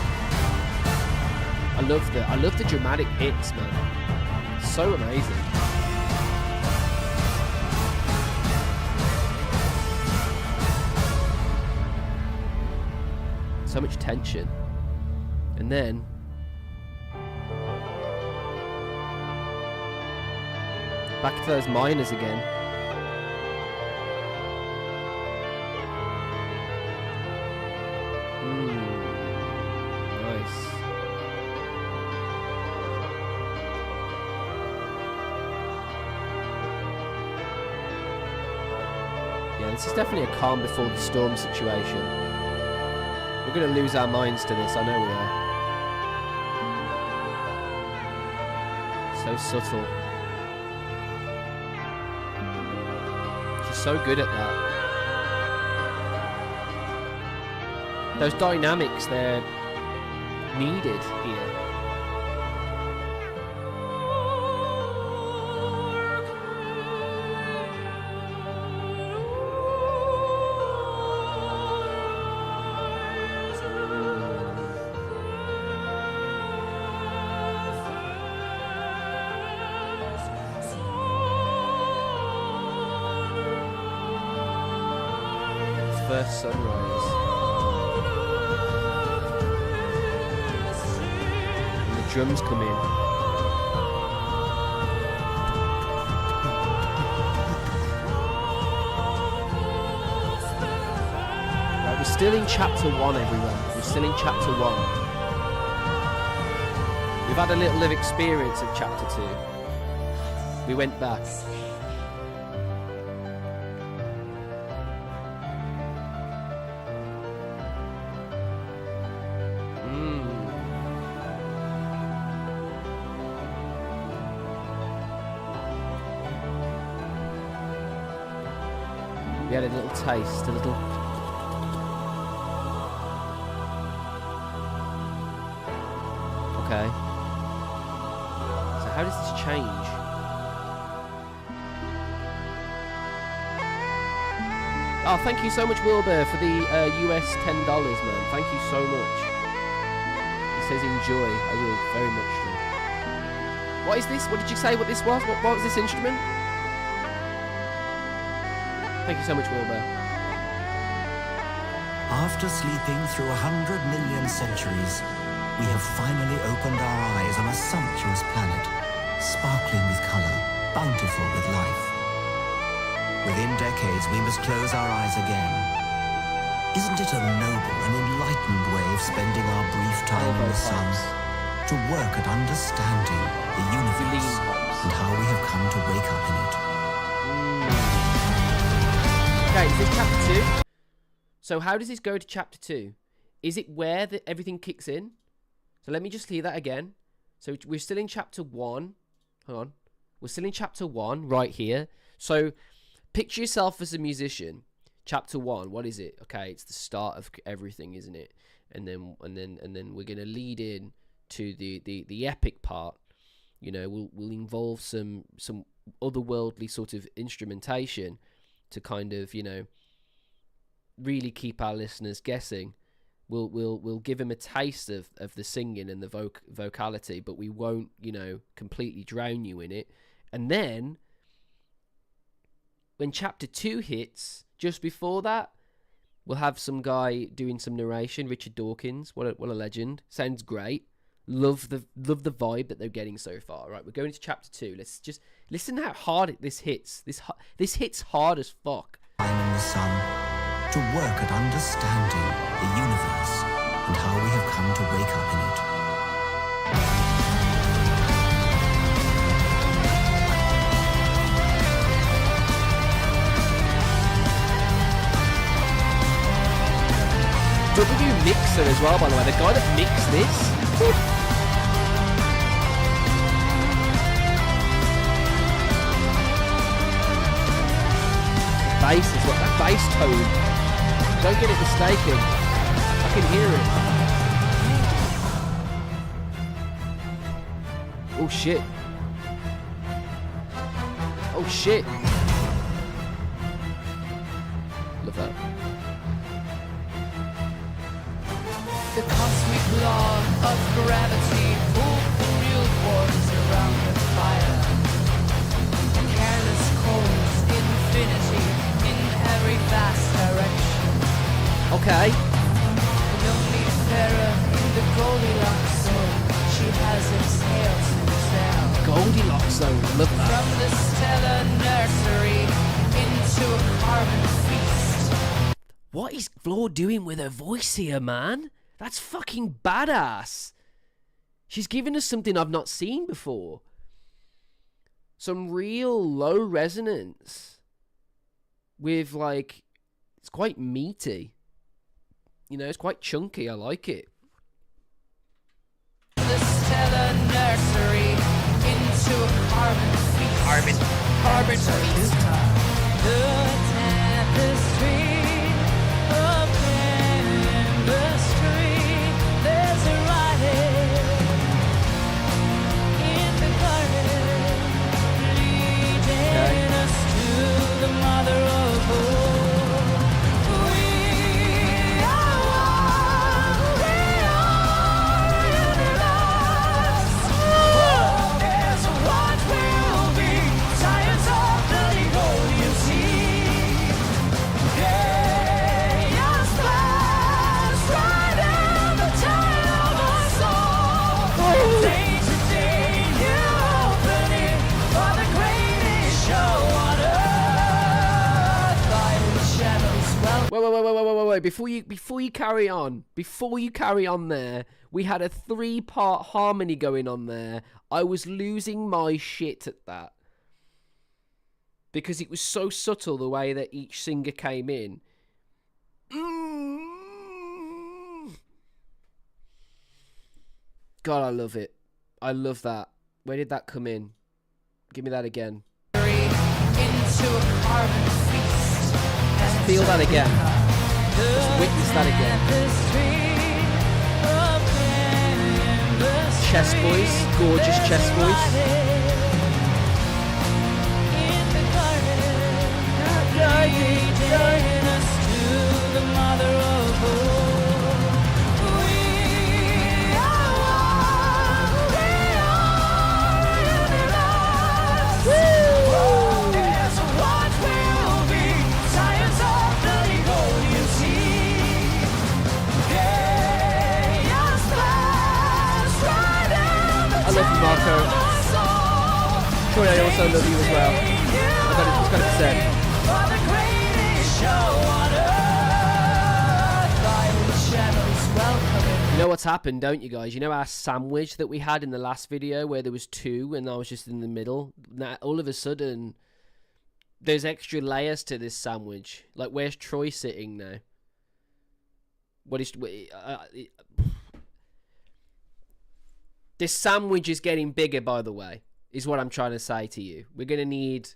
I love the dramatic hits, man. So amazing. So much tension. And then back to those miners again. Nice. Yeah, this is definitely a calm before the storm situation. We're going to lose our minds to this, I know we are. So subtle. She's so good at that. Those dynamics, they're needed here. First sunrise. And the drums come in. Right, we're still in chapter 1, everyone. We're still in chapter 1. We've had a little of experience of chapter 2. We went back. We had a little taste, a little... Okay. So how does this change? Oh, thank you so much, Wilbur, for the US $10, man. Thank you so much. He says enjoy. I will, very much so. What is this? What did you say what this was? What was this instrument? Thank you so much, Wilbur. After sleeping through 100 million centuries, we have finally opened our eyes on a sumptuous planet, sparkling with color, bountiful with life. Within decades, we must close our eyes again. Isn't it a noble and enlightened way of spending our brief time in the sun, to work at understanding the universe and how we have come to wake up in it? Okay, is this chapter 2? So how does this go to chapter 2? Is it where everything kicks in? So let me just hear that again. So we're still in chapter 1. Hold on. We're still in chapter 1 right here. So picture yourself as a musician. Chapter 1, what is it? Okay, it's the start of everything, isn't it? And then we're going to lead in to the epic part. You know, we'll involve some otherworldly sort of instrumentation to kind of, you know, really keep our listeners guessing. We'll give them a taste of the singing and the vocality, but we won't, you know, completely drown you in it. And then when chapter 2 hits, just before that, we'll have some guy doing some narration. Richard Dawkins, what a legend. Sounds great. Love the vibe that they're getting so far. Right, we're going to chapter 2. Let's just listen how hard this hits. This hits hard as fuck. Time in the sun to work at understanding the universe and how we have come to wake up in it. W mixer as well, by the way. The guy that mixed this. Bass is what that bass tone. Don't get it mistaken. I can hear it. Oh shit. Oh shit. Love that. The cosmic law of gravity pulled the real force around the fire. Careless cold infinity in every vast direction. Okay. The only fairer in the Goldilocks zone, she has exhaled to sail. Goldilocks zone, love that. From the stellar nursery into a carbon feast. What is Floor doing with her voice here, man? That's fucking badass. She's given us something I've not seen before. Some real low resonance. With like, it's quite meaty. You know, it's quite chunky. I like it. The stellar nursery into a carbon feast. Carbon feast. The tapestry of chemistry. There's a writing in the garden, leading us to the mother of all. We are one, we are universe. Oh, there's what will be, science of the legal, you see. Chaos flash right in the tide of us all. Day to day, new opening for the greatest show on earth. Light shadows well. Wait. Before you carry on there, we had a 3-part harmony going on there. I was losing my shit at that. Because it was so subtle the way that each singer came in. God, I love it. I love that. Where did that come in? Give me that again. into a carbon feast. Let's feel that again. Let's witness that again. Chest voice, gorgeous chest voice. I love you, Marco. Troy, I also love you as well. It's got to be said. You know what's happened, don't you guys? You know our sandwich that we had in the last video where there was 2 and I was just in the middle? Now, all of a sudden, there's extra layers to this sandwich. Like, where's Troy sitting now? This sandwich is getting bigger, by the way, is what I'm trying to say to you. We're gonna need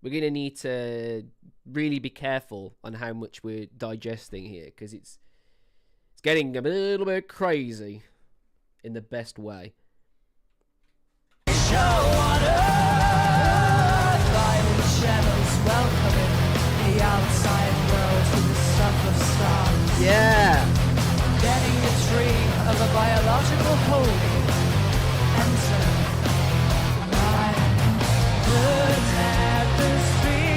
to really be careful on how much we're digesting here, because it's getting a little bit crazy in the best way. Show on earth, violent shadows welcoming the outside world to the stuff of stars. Yeah. Getting the tree of a biological holding. Enter my good tapestry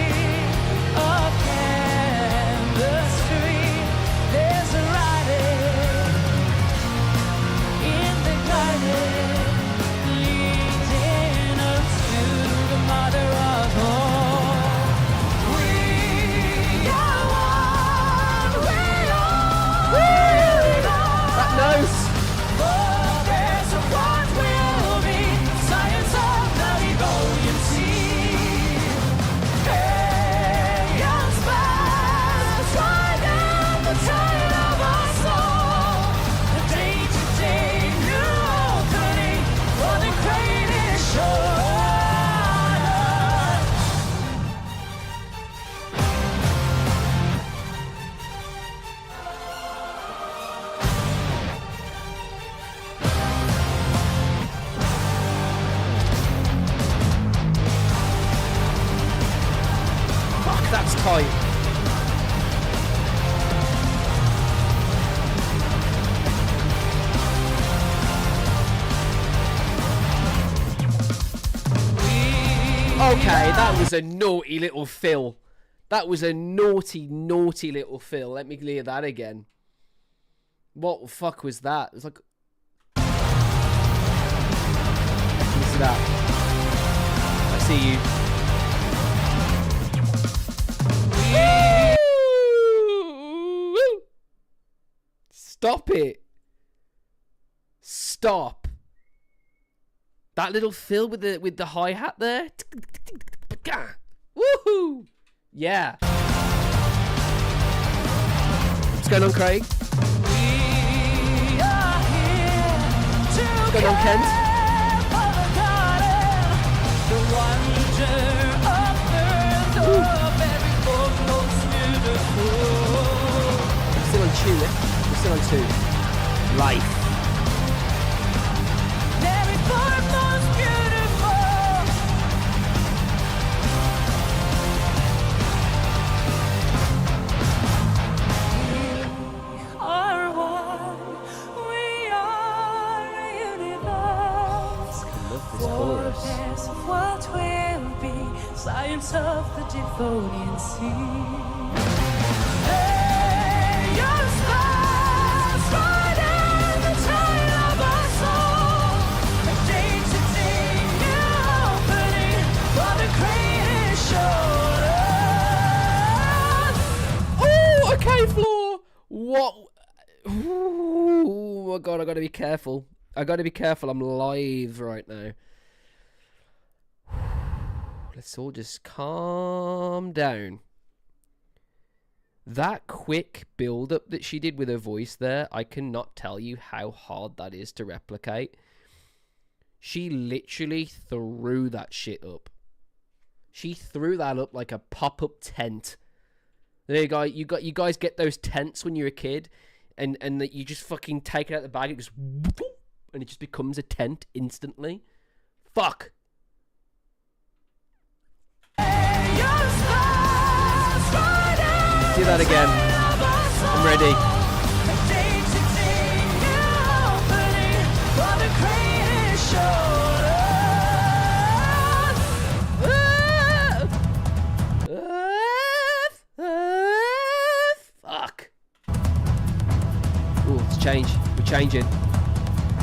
tight. Okay, that was a naughty little fill. That was a naughty, naughty little fill. Let me clear that again. What the fuck was that? It was like... Listen to that. I see you. Woo! Stop it. Stop. That little fill with the hi-hat there. Woohoo! Yeah. What's going on, Craig? What's going on, Kent? I'm still on 2, yeah? I'm still on 2. Life. What will be science of the Devonian Sea? Hey, your stars riding the tide of our soul. A day to day, new opening for the creation. Oh, okay, Floor. What? Oh my god, I gotta be careful. I gotta be careful. I'm live right now. Let's all just calm down. That quick build-up that she did with her voice there, I cannot tell you how hard that is to replicate. She literally threw that shit up. She threw that up like a pop-up tent. There you go. You guys get those tents when you're a kid, and that you just fucking take it out of the bag, it goes, and it just becomes a tent instantly. Fuck. Do that again. I'm ready. Fuck. Ooh, it's changed. We're changing.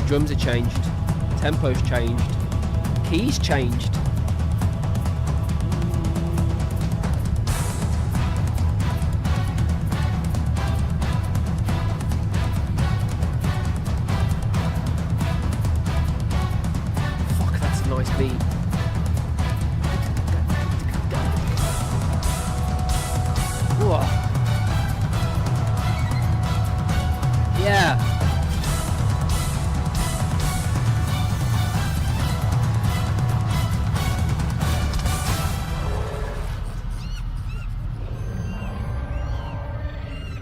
Drums are changed. Tempo's changed. Keys changed. Nice beat. Whoa. Yeah.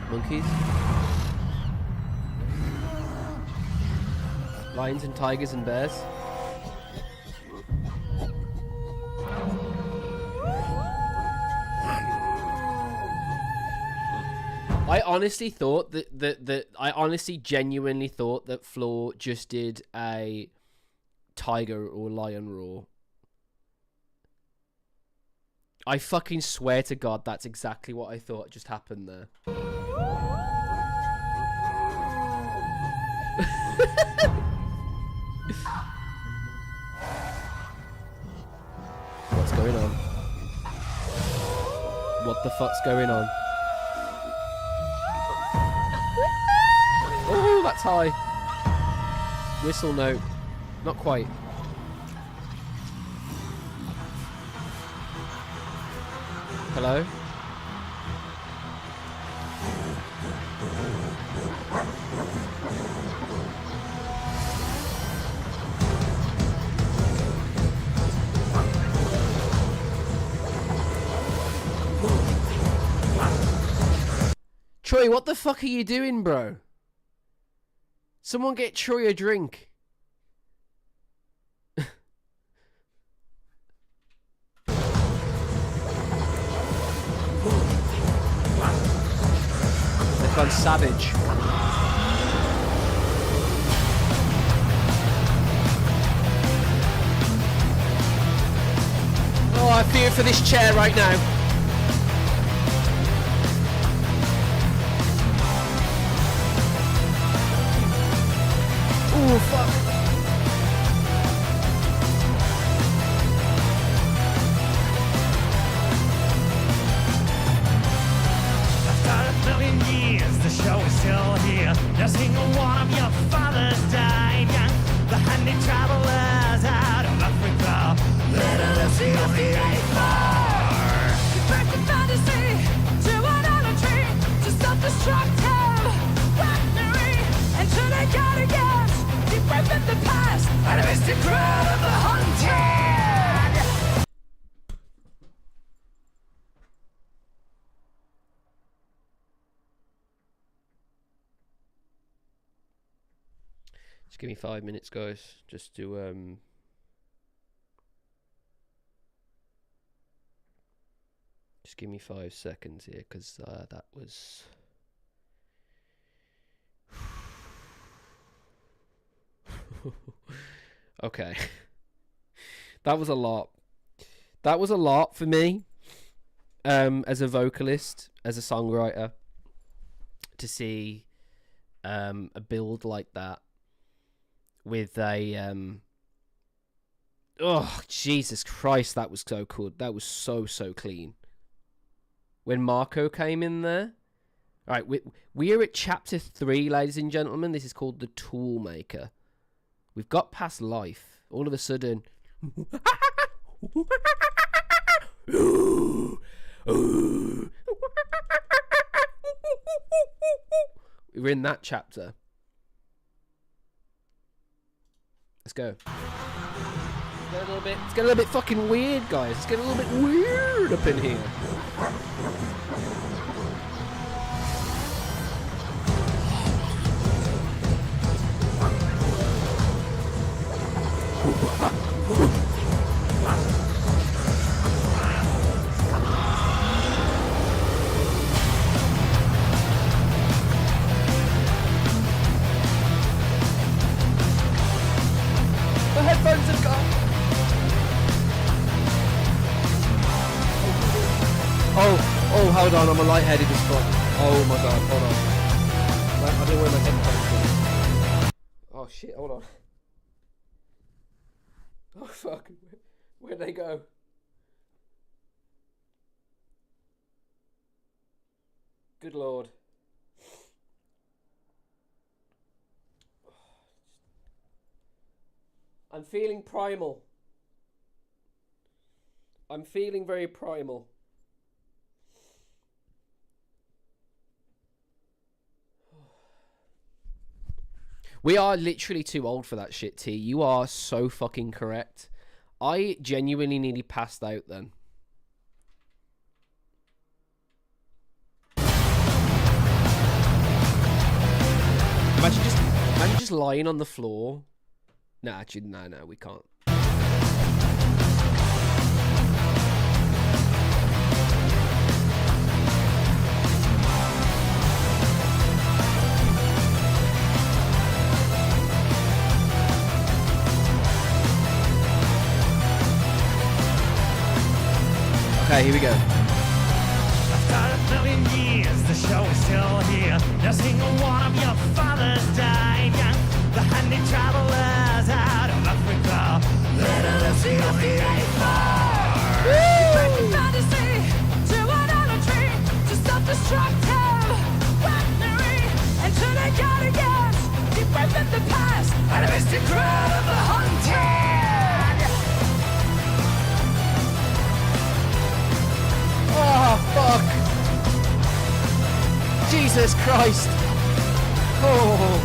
Monkeys. Lions and tigers and bears. I honestly thought that I honestly genuinely thought that Floor just did a tiger or lion roar. I fucking swear to God that's exactly what I thought just happened there. What's going on? What the fuck's going on? Oh, that's high. Whistle note. Not quite. Hello? Troy, what the fuck are you doing, bro? Someone get Troy a drink. sounds savage. Oh, I fear for this chair right now. Oh, fuck. After 1,000,000 years, the show is still here. Not a single one of your fathers died young. The handy travelers out of Africa. Literacy of the A4. Break the fantasy to idolatry, to self-destructive weaponry, and to the God against deep within the past, and a mystic crowd of the hunted. Just give me 5 minutes, guys, just to just give me 5 seconds here, because that was okay. That was a lot. That was a lot for me, as a vocalist, as a songwriter, to see a build like that with a oh, Jesus Christ, that was so cool. That was so clean. When Marco came in there. All right, we are at chapter 3, ladies and gentlemen. This is called The Toolmaker. We've got past life. All of a sudden, we're in that chapter. Let's go. It's getting a little bit fucking weird, guys. It's getting a little bit weird up in here. The headphones have gone. Oh, hold on, I'm a lightheaded as fuck. Oh my god, hold on. I don't wear my headphones. Oh shit, hold on. Oh fuck, where'd they go? Good lord. I'm feeling primal. I'm feeling very primal. We are literally too old for that shit, T. You are so fucking correct. I genuinely nearly passed out then. Imagine just lying on the floor. Nah, actually, no, we can't. Okay, here we go. After 1,000,000 years, the show is still here. Not a single one of your fathers died young. The handy travelers out of Africa. Literacy of the A4. Break the fantasy to idolatry, to self-destructive weaponry, and to the God against deep within the past, and a mystic crowd of the hunted. Oh, fuck. Jesus Christ. Oh.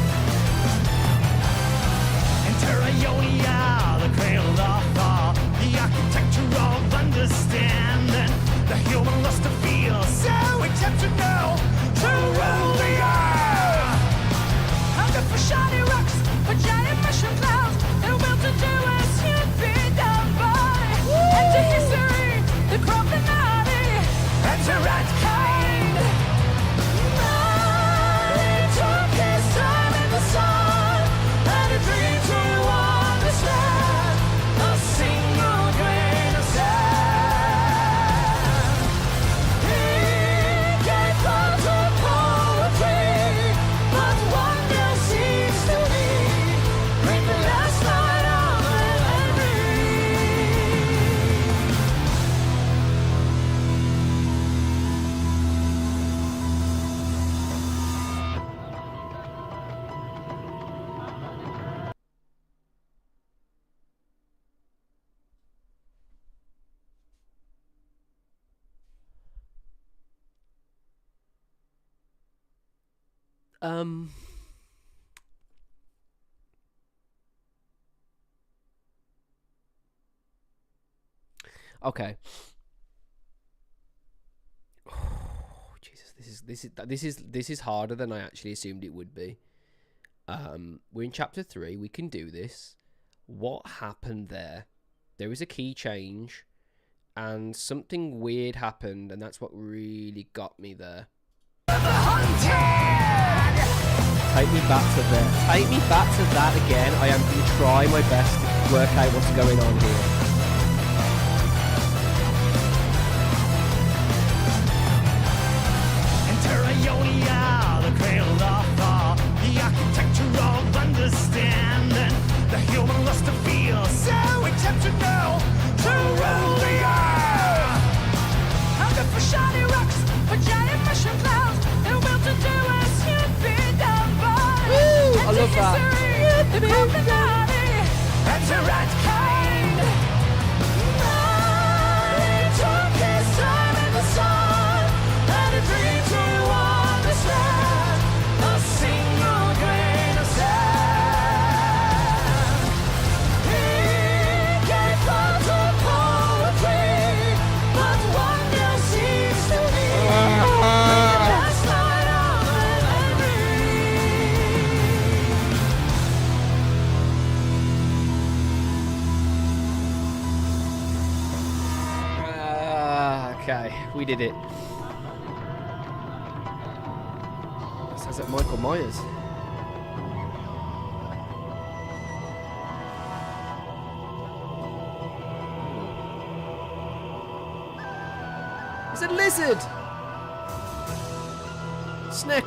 Enter Ionia, the cradle of thought, the architecture of understanding, the human lust to feel, so we attempt to know, to rule the earth. Hunger for shiny rocks, for giant mushroom clouds, their will to do as you'd be done by. Enter history, the Illuminati, Enter mankind. Um. Okay. Oh, Jesus, this is harder than I actually assumed it would be. We're in chapter 3. We can do this. What happened there? There was a key change, and something weird happened, and that's what really got me there. Take me back to there. Take me back to that again. I am going to try my best to work out what's going on here. Ionia, the cradle of thought, the architecture of understanding, the human lust to feel so exceptional, to rule the earth. Hunger for shiny rocks, for giant mushroom clouds, their will to do as you'd be done by. Woo! I love that. The body, that's the right kind. He took his time in the sun, and a dream to understand a single grain of sand. He gave thought to poetry, but one now seems to be the best light of Okay, we did it. Sounds like Michael Myers. It's a lizard! Snake!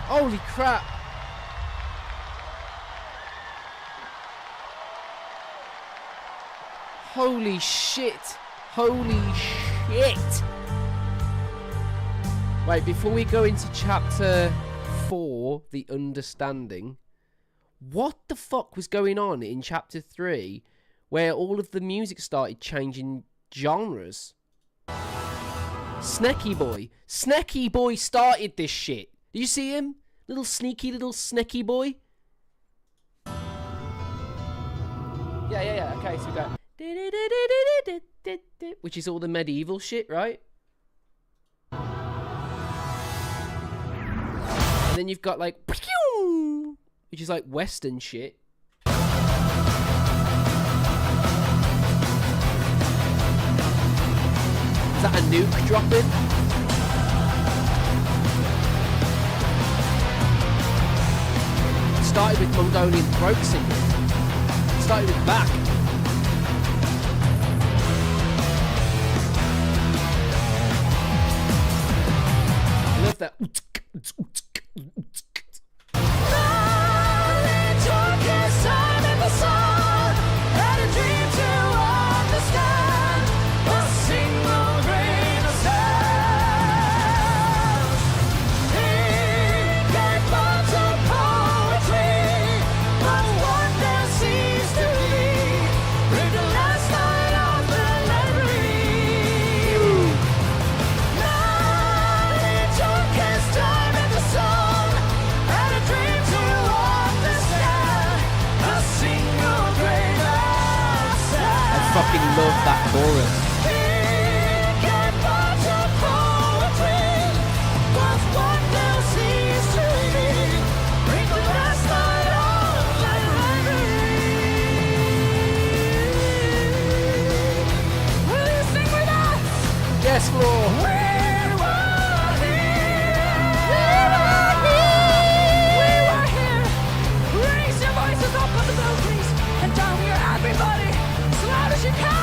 Holy crap. Holy shit. Holy shit. Wait, before we go into chapter 4, The Understanding, what the fuck was going on in chapter 3 where all of the music started changing genres? Sneaky Boy. Sneaky Boy started this shit. Do you see him? Little sneaky little Sneaky Boy. Yeah. Okay, so we got which is all the medieval shit, right? And then you've got like, which is like Western shit. Is that a nuke dropping? It started with Mongolian throat singing. It started with back. I love that. Fucking love that chorus. Yes, Lord.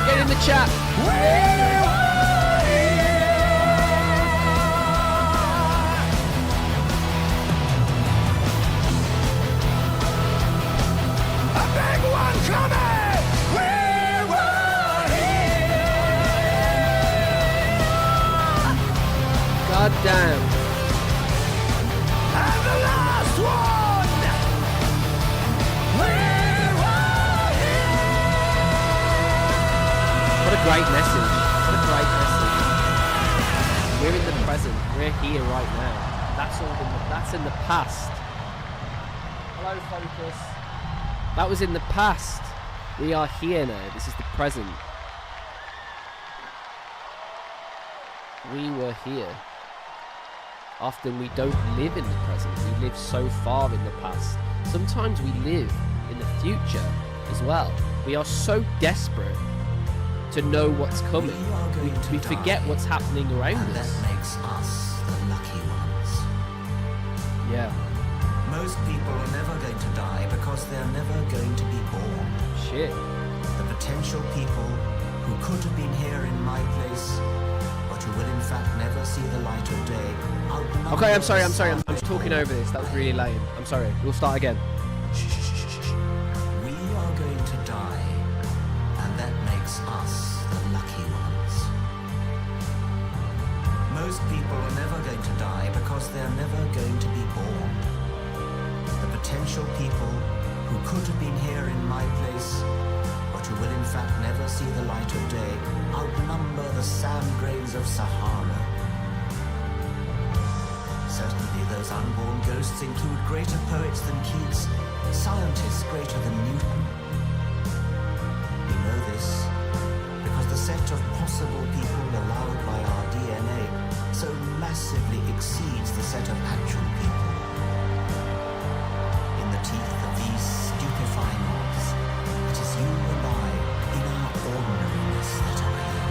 Get in the chat. A big one coming! We were here! God damn. And the last one! We were here! What a great message. What a great message. We're in the present. We're here right now. That's in the past. Hello, Focus. That was in the past. We are here now. This is the present. We were here. Often we don't live in the present. We live so far in the past. Sometimes we live in the future as well. We are so desperate to know what's coming. We forget what's happening around And us. that makes us the lucky ones. Yeah. Most people are never going to die because they're never going to be born. Shit. The potential people who could have been here in my place, but who will in fact never see the light of day. Okay, I'm sorry. I'm talking over this. That was really lame. I'm sorry. We'll start again. We are going to die, and that makes us the lucky ones. Most people are never going to die because they're never going to be born. The potential people who could have been here in my place, but who will in fact never see the light of day, outnumber the sand grains of Sahara. Certainly those unborn ghosts include greater poets than Keats, scientists greater than Newton. We know this because the set of possible people allowed by our DNA so massively exceeds the set of actual people. In the teeth of these stupefying odds, it is you and I, in our ordinariness, that are here.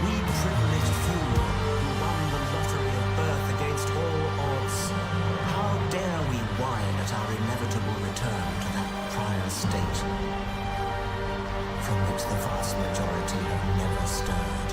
We privileged few who won the lottery of birth against all odds. How dare we whine at our inevitable return to that prior state from which the vast majority have never stirred?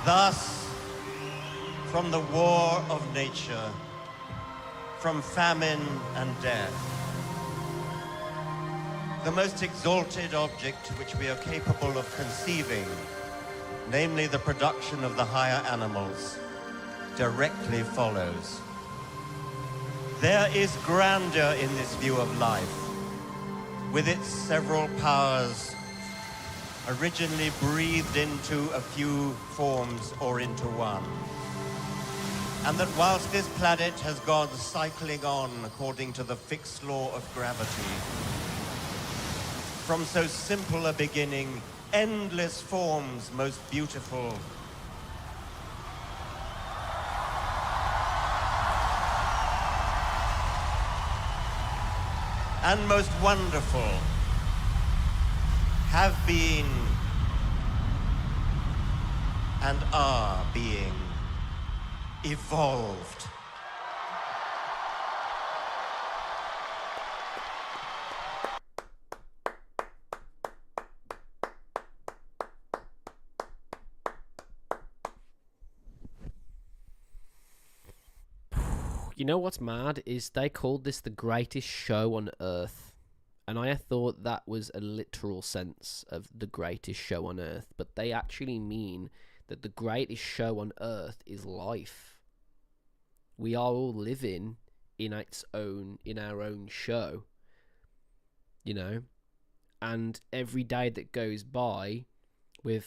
Thus, from the war of nature, from famine and death, the most exalted object which we are capable of conceiving, namely the production of the higher animals, directly follows. There is grandeur in this view of life, with its several powers originally breathed into a few forms or into one. And that whilst this planet has gone cycling on according to the fixed law of gravity, from so simple a beginning, endless forms most beautiful and most wonderful have been and are being evolved. You know what's mad is they called this the greatest show on earth. And I thought that was a literal sense of the greatest show on earth. But they actually mean that the greatest show on earth is life. We are all living in our own show. You know? And every day that goes by, we're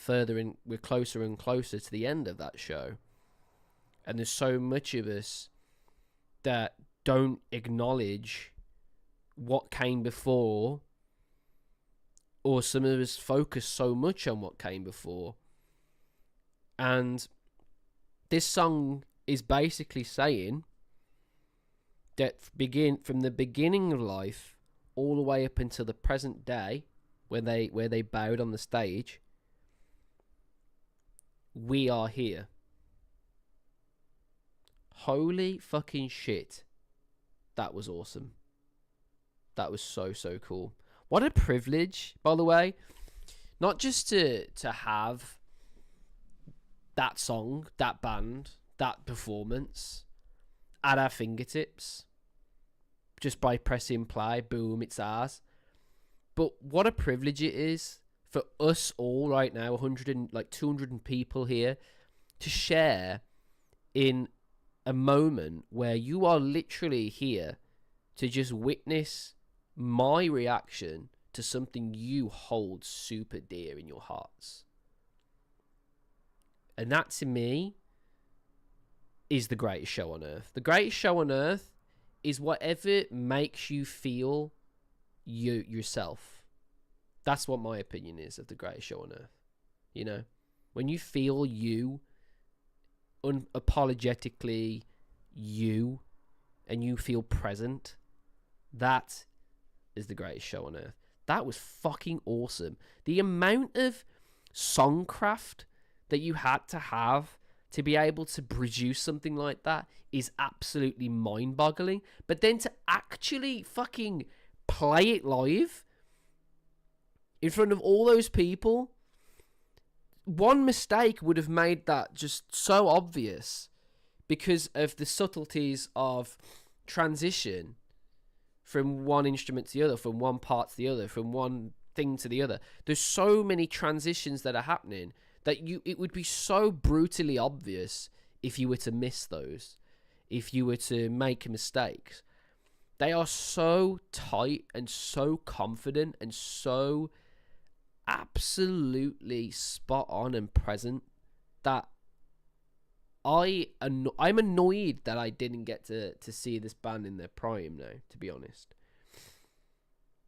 closer and closer to the end of that show. And there's so much of us that don't acknowledge what came before, or some of us focus so much on what came before. And this song is basically saying that from the beginning of life all the way up until the present day, where they bowed on the stage, we are here. Holy fucking shit. That was awesome. That was so cool. What a privilege, by the way. Not just to have that song, that band, that performance at our fingertips. Just by pressing play, boom, it's ours. But what a privilege it is for us all right now, 200 people here, to share in a moment where you are literally here to just witness my reaction to something you hold super dear in your hearts. And that, to me, is the greatest show on earth. The greatest show on earth is whatever makes you feel yourself. That's what my opinion is of the greatest show on earth. You know? When you feel you, unapologetically you, and you feel present, that is the greatest show on earth. That was fucking awesome. The amount of songcraft that you had to have to be able to produce something like that is absolutely mind-boggling. But then to actually fucking play it live in front of all those people, one mistake would have made that just so obvious because of the subtleties of transition from one instrument to the other, from one part to the other, from one thing to the other. There's so many transitions that are happening that it would be so brutally obvious if you were to miss those, if you were to make mistakes. They are so tight and so confident and so absolutely spot on and present that I'm annoyed that I didn't get to see this band in their prime now, to be honest.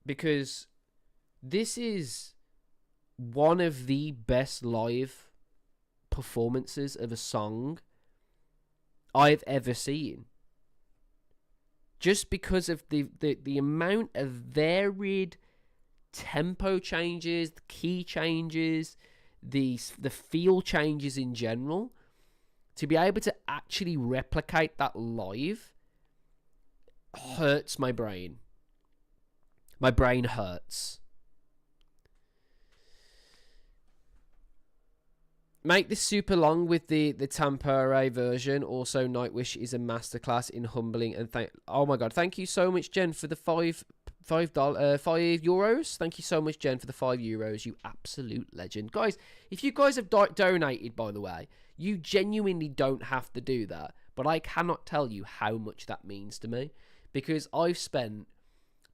Because this is one of the best live performances of a song I've ever seen. Just because of the amount of varied tempo changes, the key changes, the feel changes in general, to be able to actually replicate that live hurts my brain. My brain hurts. Make this super long with the tempore version. Also, Nightwish is a masterclass in humbling and oh my god, thank you so much, Jen, for the €5. Thank you so much, Jen, for the €5. You absolute legend, guys. If you guys have donated, by the way, you genuinely don't have to do that, but I cannot tell you how much that means to me, because I've spent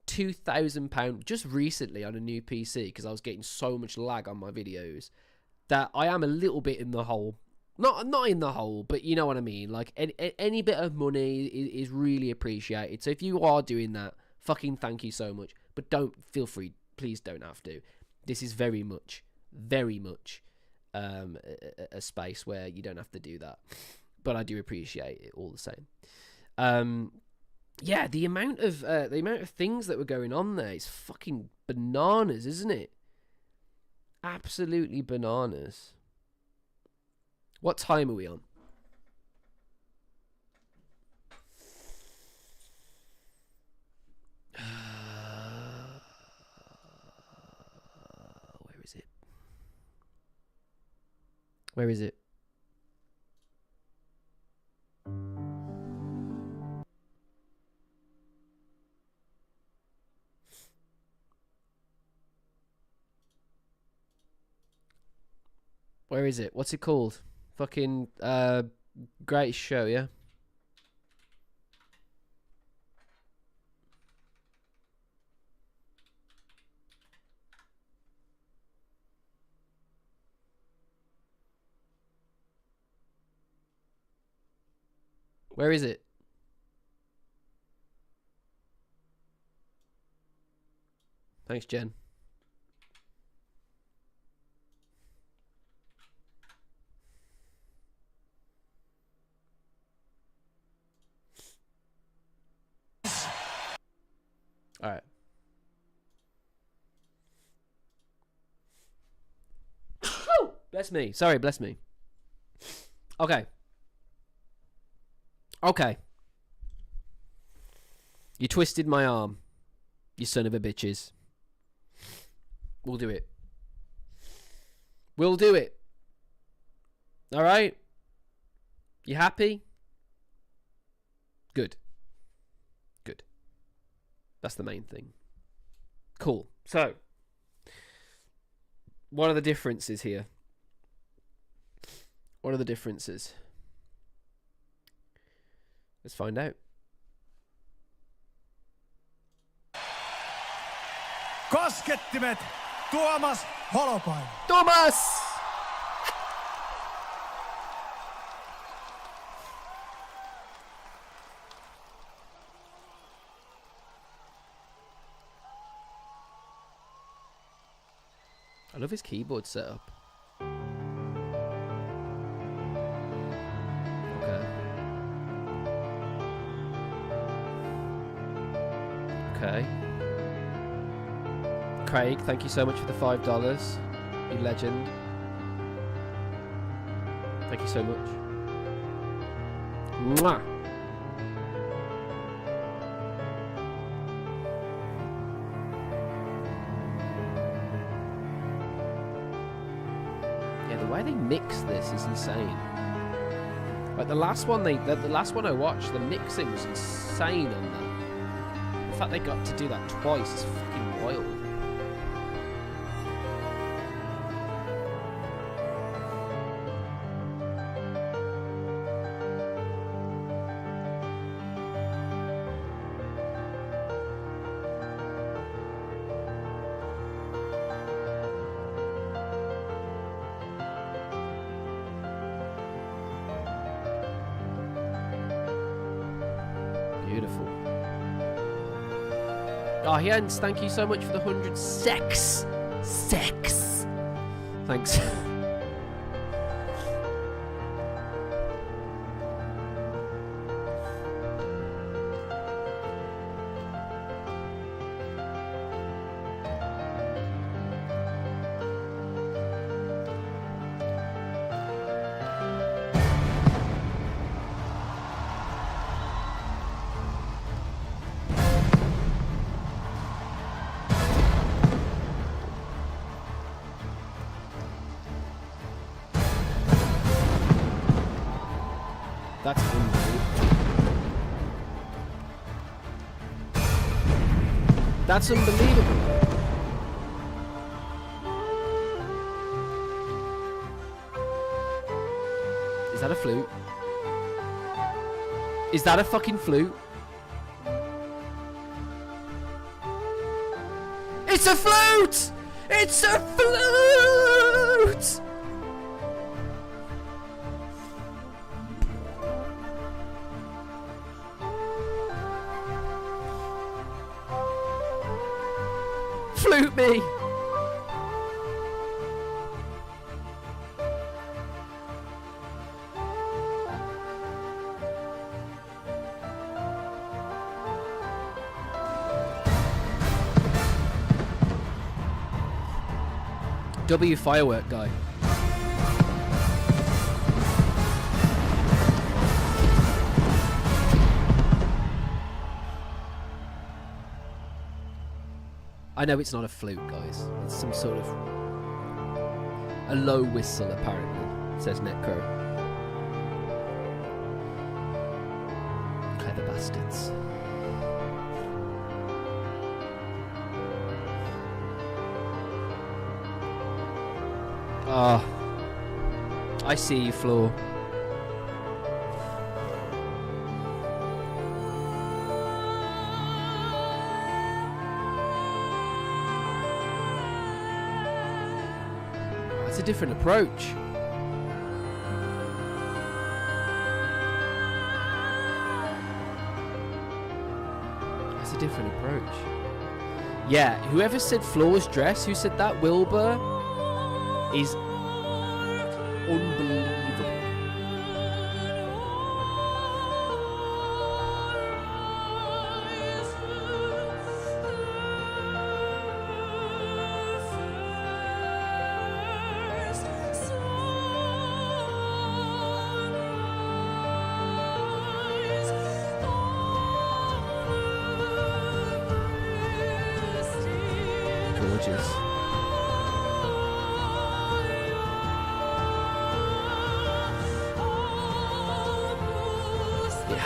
£2,000 just recently on a new PC because I was getting so much lag on my videos that I am a little bit in the hole. Not in the hole, but you know what I mean. Like, any bit of money is really appreciated. So if you are doing that, fucking thank you so much. But don't, feel free, please don't have to. This is very much a space where you don't have to do that. But I do appreciate it all the same. Yeah, the amount of things that were going on there is fucking bananas, isn't it? Absolutely bananas. What time are we on? Where is it? Where is it? Where is it? What's it called? Fucking greatest show, yeah? Where is it? Thanks, Jen. All right. Bless me. Sorry, bless me. Okay. Okay. You twisted my arm. You son of a bitches. We'll do it. We'll do it. All right? You happy? Good. Good. That's the main thing. Cool. So, what are the differences here? What are the differences? Let's find out. Koskettimet, Tuomas Holopainen. Thomas! I love his keyboard setup. Okay. Okay. Craig, thank you so much for the $5. You legend. Thank you so much. Mwah! Yeah, the way they mix this is insane. Like the last one the last one I watched, the mixing was insane on that. The fact they got to do that twice is fucking wild. Beautiful. Oh, Jens, thank you so much for the 100 sex. Thanks. That's unbelievable. That's unbelievable. Is that a flute? Is that a fucking flute? It's a flute! It's a flute! Flute me! W firework guy. I know it's not a flute, guys. It's some sort of a low whistle, apparently, says Netcro. Clever bastards. Ah, I see you, Floor. That's a different approach. That's a different approach. Yeah, whoever said Floor's dress, who said that? Wilbur? Is unbelievable. Gorgeous.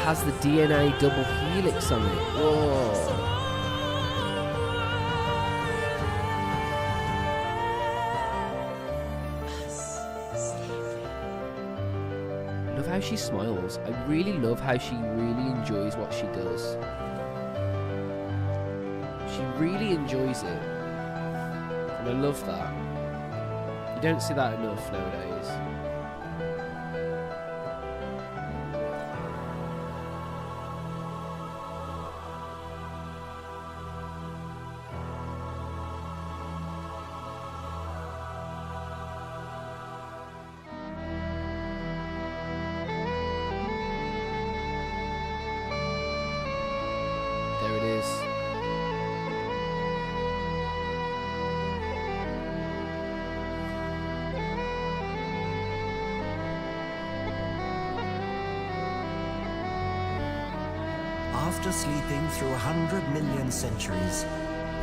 Has the DNA double helix on it. Whoa. Love how she smiles. I really love how she really enjoys what she does. She really enjoys it. And I love that. You don't see that enough nowadays. There it is. After sleeping through 100 million centuries,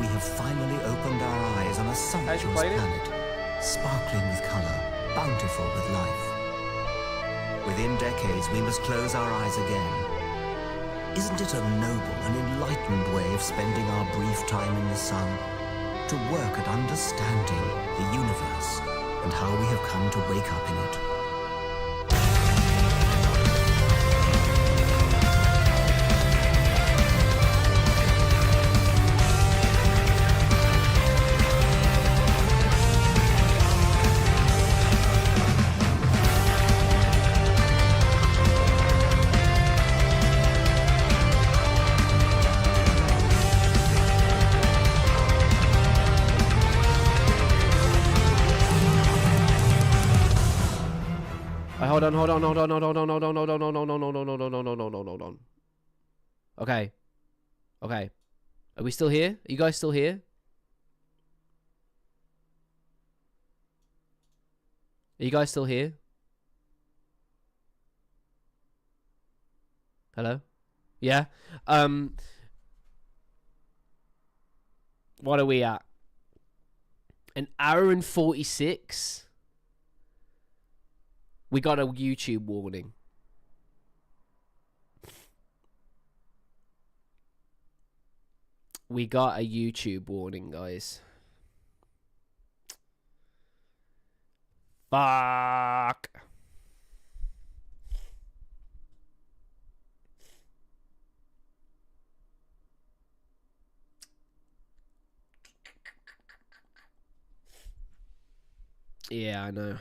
we have finally opened our eyes on a sumptuous played it? planet, sparkling with color, bountiful with life. Within decades, we must close our eyes again. Isn't it a noble and enlightened way of spending our brief time in the sun? To work at understanding the universe and how we have come to wake up in it. Hold on. Okay. Are we still here? Are you guys still here? Are you guys still here? Hello? Yeah? What are we at? An hour and 46? We got a YouTube warning. We got a YouTube warning, guys. Fuck. Yeah, I know.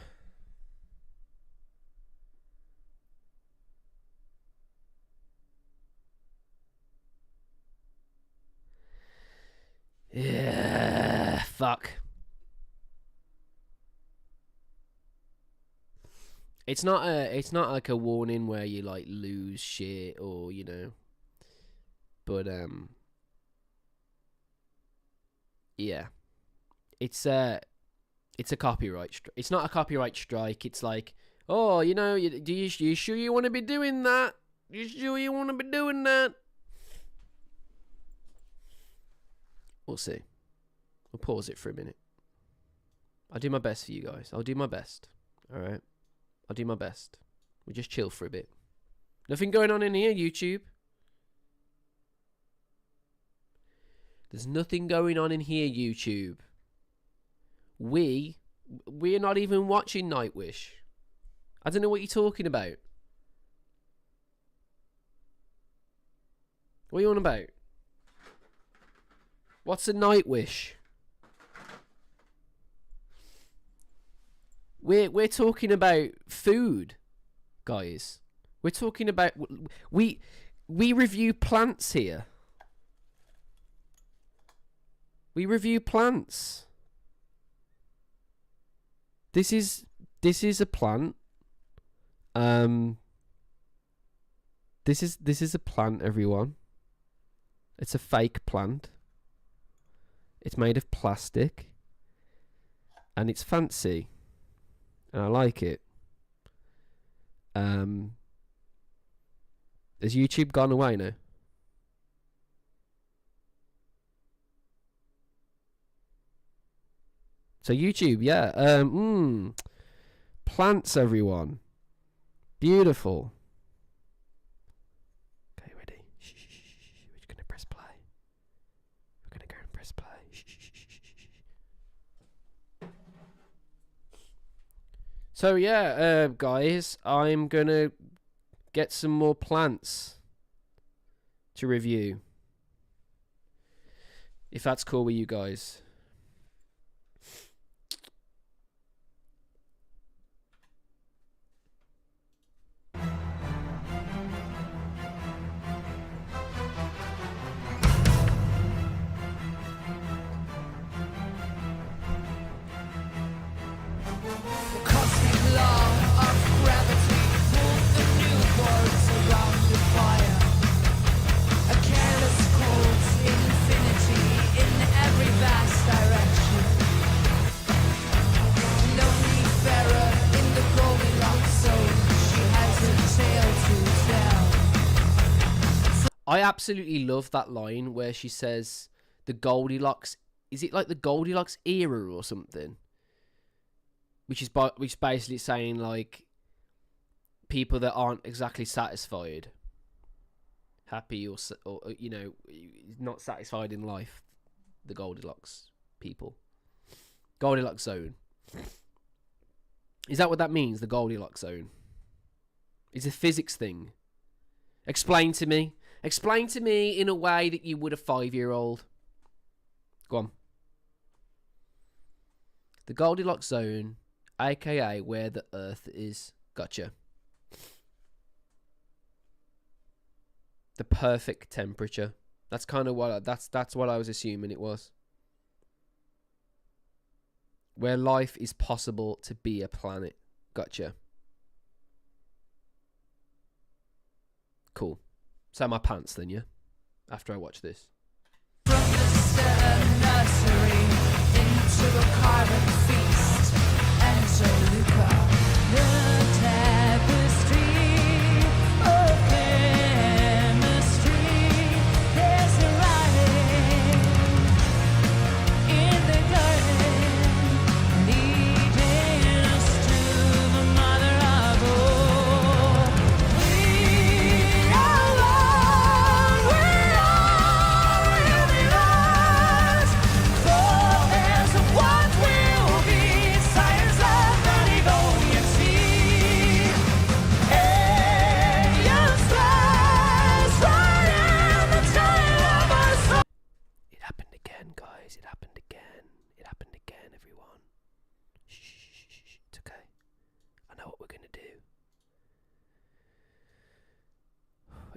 Yeah, fuck. It's not like a warning where you like lose shit or, you know. But yeah. It's a copyright it's not a copyright strike. It's like, oh, you know, you sure you want to be doing that? You sure you want to be doing that? We'll see. We'll pause it for a minute. I'll do my best for you guys. I'll do my best. Alright? I'll do my best. We'll just chill for a bit. Nothing going on in here, YouTube. There's nothing going on in here, YouTube. We're not even watching Nightwish. I don't know what you're talking about. What are you on about? What's a Nightwish? We're talking about food, guys. We're talking about we review plants here. We review plants. This is a plant. This is a plant, everyone. It's a fake plant. It's made of plastic. And it's fancy. And I like it. Has YouTube gone away now? So YouTube, yeah. Plants, everyone. Beautiful. Okay, ready? Shh. We're just gonna press play. We're gonna go and press play. Shh. So yeah, guys, I'm gonna get some more plants to review. If that's cool with you guys. I absolutely love that line where she says the Goldilocks. Is it like the Goldilocks era or something? Which is basically saying like people that aren't exactly satisfied, happy or you know, not satisfied in life. The Goldilocks people. Goldilocks zone. Is that what that means? The Goldilocks zone. It's a physics thing. Explain to me. Explain to me in a way that you would a 5-year-old. Go on. The Goldilocks zone, aka where the Earth is. Gotcha. The perfect temperature. That's kind of what that's what I was assuming it was. Where life is possible to be a planet. Gotcha. Cool. So my pants then, yeah? After I watch this. From the stellar nursery into a carbon feast. Enter Luca, the tapestry of chemistry. There's a writing in the garden, leading us to the mother of all. We are one, we are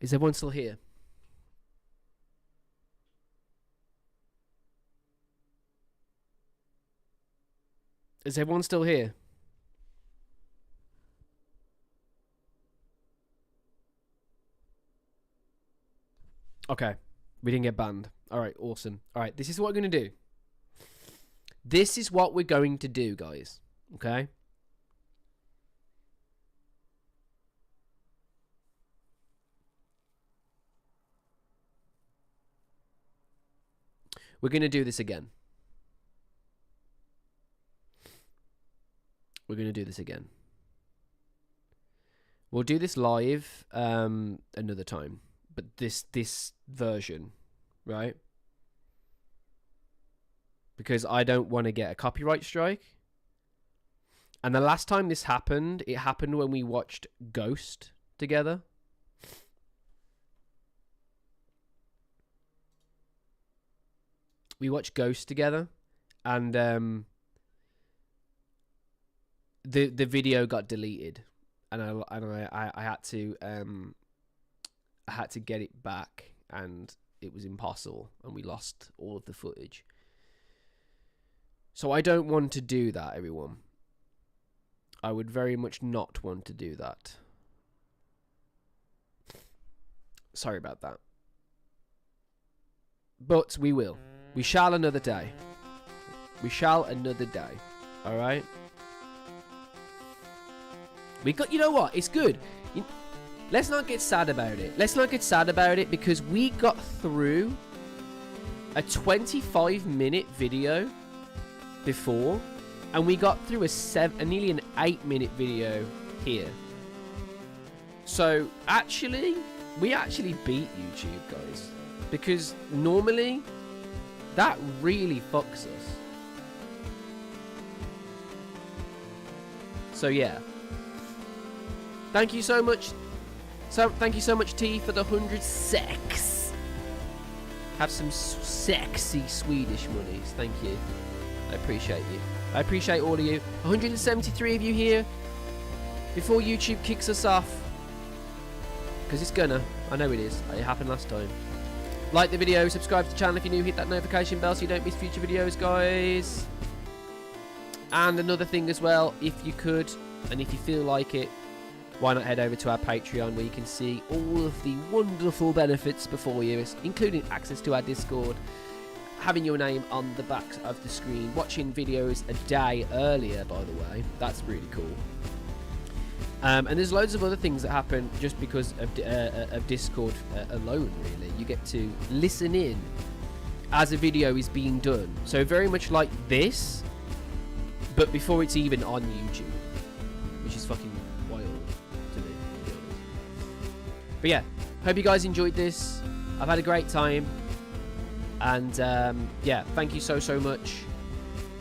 Is everyone still here? Is everyone still here? Okay. We didn't get banned. Alright, awesome. Alright, this is what we're going to do. This is what we're going to do, guys. Okay? We're going to do this again. We're going to do this again. We'll do this live another time. But this version, right? Because I don't want to get a copyright strike. And the last time this happened, it happened when we watched Ghost together. We watched Ghost together, and the video got deleted, and I had to get it back, and it was impossible, and we lost all of the footage. So I don't want to do that, everyone. I would very much not want to do that. Sorry about that. But we will. We shall another day. We shall another day. Alright? We got, you know what? It's good. Let's not get sad about it. Let's not get sad about it because we got through a 25-minute video before, and we got through a nearly an 8-minute video here. So actually, we actually beat YouTube, guys, because normally that really fucks us. So yeah. Thank you so much. Thank you so much, T, for the 100 sex. Have some sexy Swedish monies. Thank you. I appreciate you. I appreciate all of you. 173 of you here. Before YouTube kicks us off. Because it's gonna. I know it is. It happened last time. Like the video. Subscribe to the channel if you're new. Hit that notification bell so you don't miss future videos, guys. And another thing as well. If you could, and if you feel like it, why not head over to our Patreon where you can see all of the wonderful benefits before you, including access to our Discord, having your name on the back of the screen, watching videos a day earlier, by the way. That's really cool. And there's loads of other things that happen just because of Discord alone, really. You get to listen in as a video is being done. So very much like this, but before it's even on YouTube, which is fucking wild to me, to be honest. But yeah, hope you guys enjoyed this. I've had a great time, and yeah, thank you so much.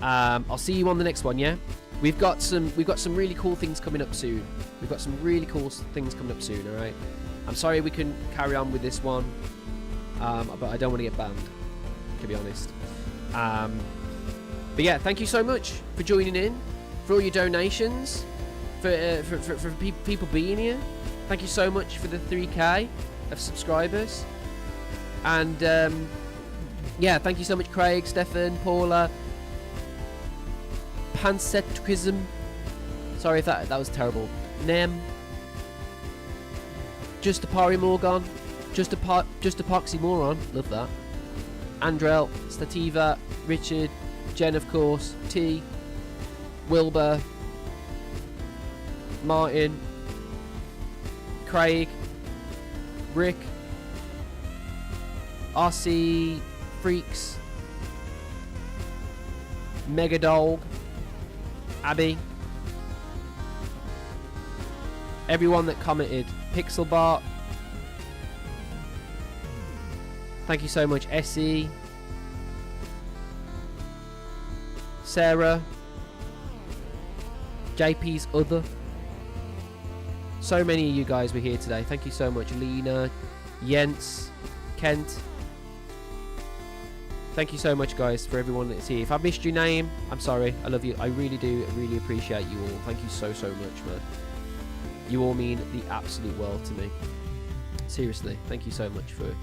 I'll see you on the next one. Yeah, we've got some really cool things coming up soon. We've got some really cool things coming up soon. All right. I'm sorry we couldn't carry on with this one, but I don't want to get banned, to be honest. But yeah, thank you so much for joining in, for all your donations, for people being here. Thank you so much for the 3K of subscribers. And yeah, thank you so much, Craig, Stefan, Paula, Panseptrism. Sorry if that was terrible. Nem, Just a Pari Morgan, Just a Poxymoron. Love that. Andrel, Stativa, Richard, Jen, of course, T, Wilbur, Martin, Craig, Rick, RC Freaks, Megadog, Abby, everyone that commented, Pixelbart, thank you so much, Essie, Sarah, JP's other. So many of you guys were here today. Thank you so much. Lena, Jens, Kent. Thank you so much, guys, for everyone that's here. If I missed your name, I'm sorry. I love you. I really do. Really appreciate you all. Thank you so much, man. You all mean the absolute world to me. seriously, thank you so much for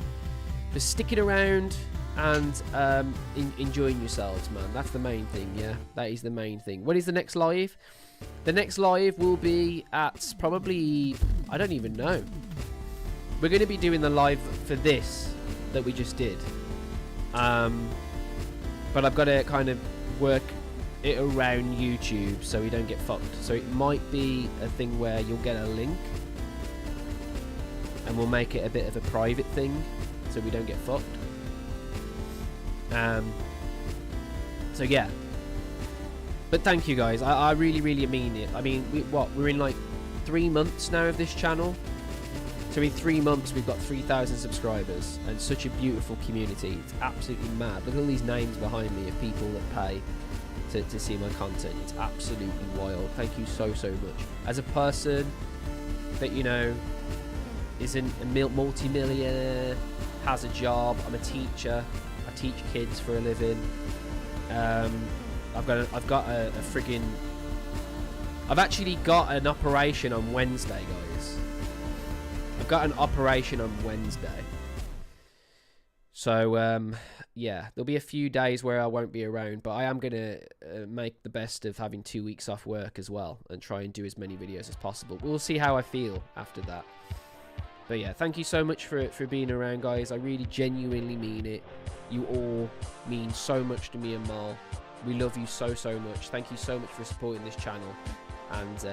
sticking around and enjoying yourselves, man. That's the main thing, yeah? That is the main thing. When is the next live? The next live will be at probably... I don't even know. We're going to be doing the live for this that we just did. But I've got to kind of work it around YouTube so we don't get fucked. So it might be a thing where you'll get a link and we'll make it a bit of a private thing so we don't get fucked. So yeah, but thank you guys. I really mean it. I mean, we're in like 3 months now of this channel, so in 3 months we've got 3,000 subscribers and such a beautiful community. It's absolutely mad. Look at all these names behind me of people that pay to see my content. It's absolutely wild. Thank you so much. As a person that, you know, isn't a multi-millionaire, has a job, I'm a teacher, I teach kids for a living. I've got a friggin'... I've actually got an operation on Wednesday, guys. I've got an operation on Wednesday. So, yeah, there'll be a few days where I won't be around, but I am going to make the best of having 2 weeks off work as well and try and do as many videos as possible. We'll see how I feel after that. But yeah, thank you so much for being around, guys. I really genuinely mean it. You all mean so much to me and Mal. We love you so much. Thank you so much for supporting this channel. And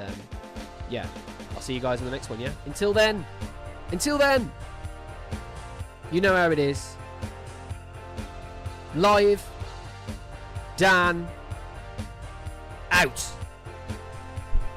yeah, I'll see you guys in the next one, yeah? Until then, you know how it is. Live, Dan, out.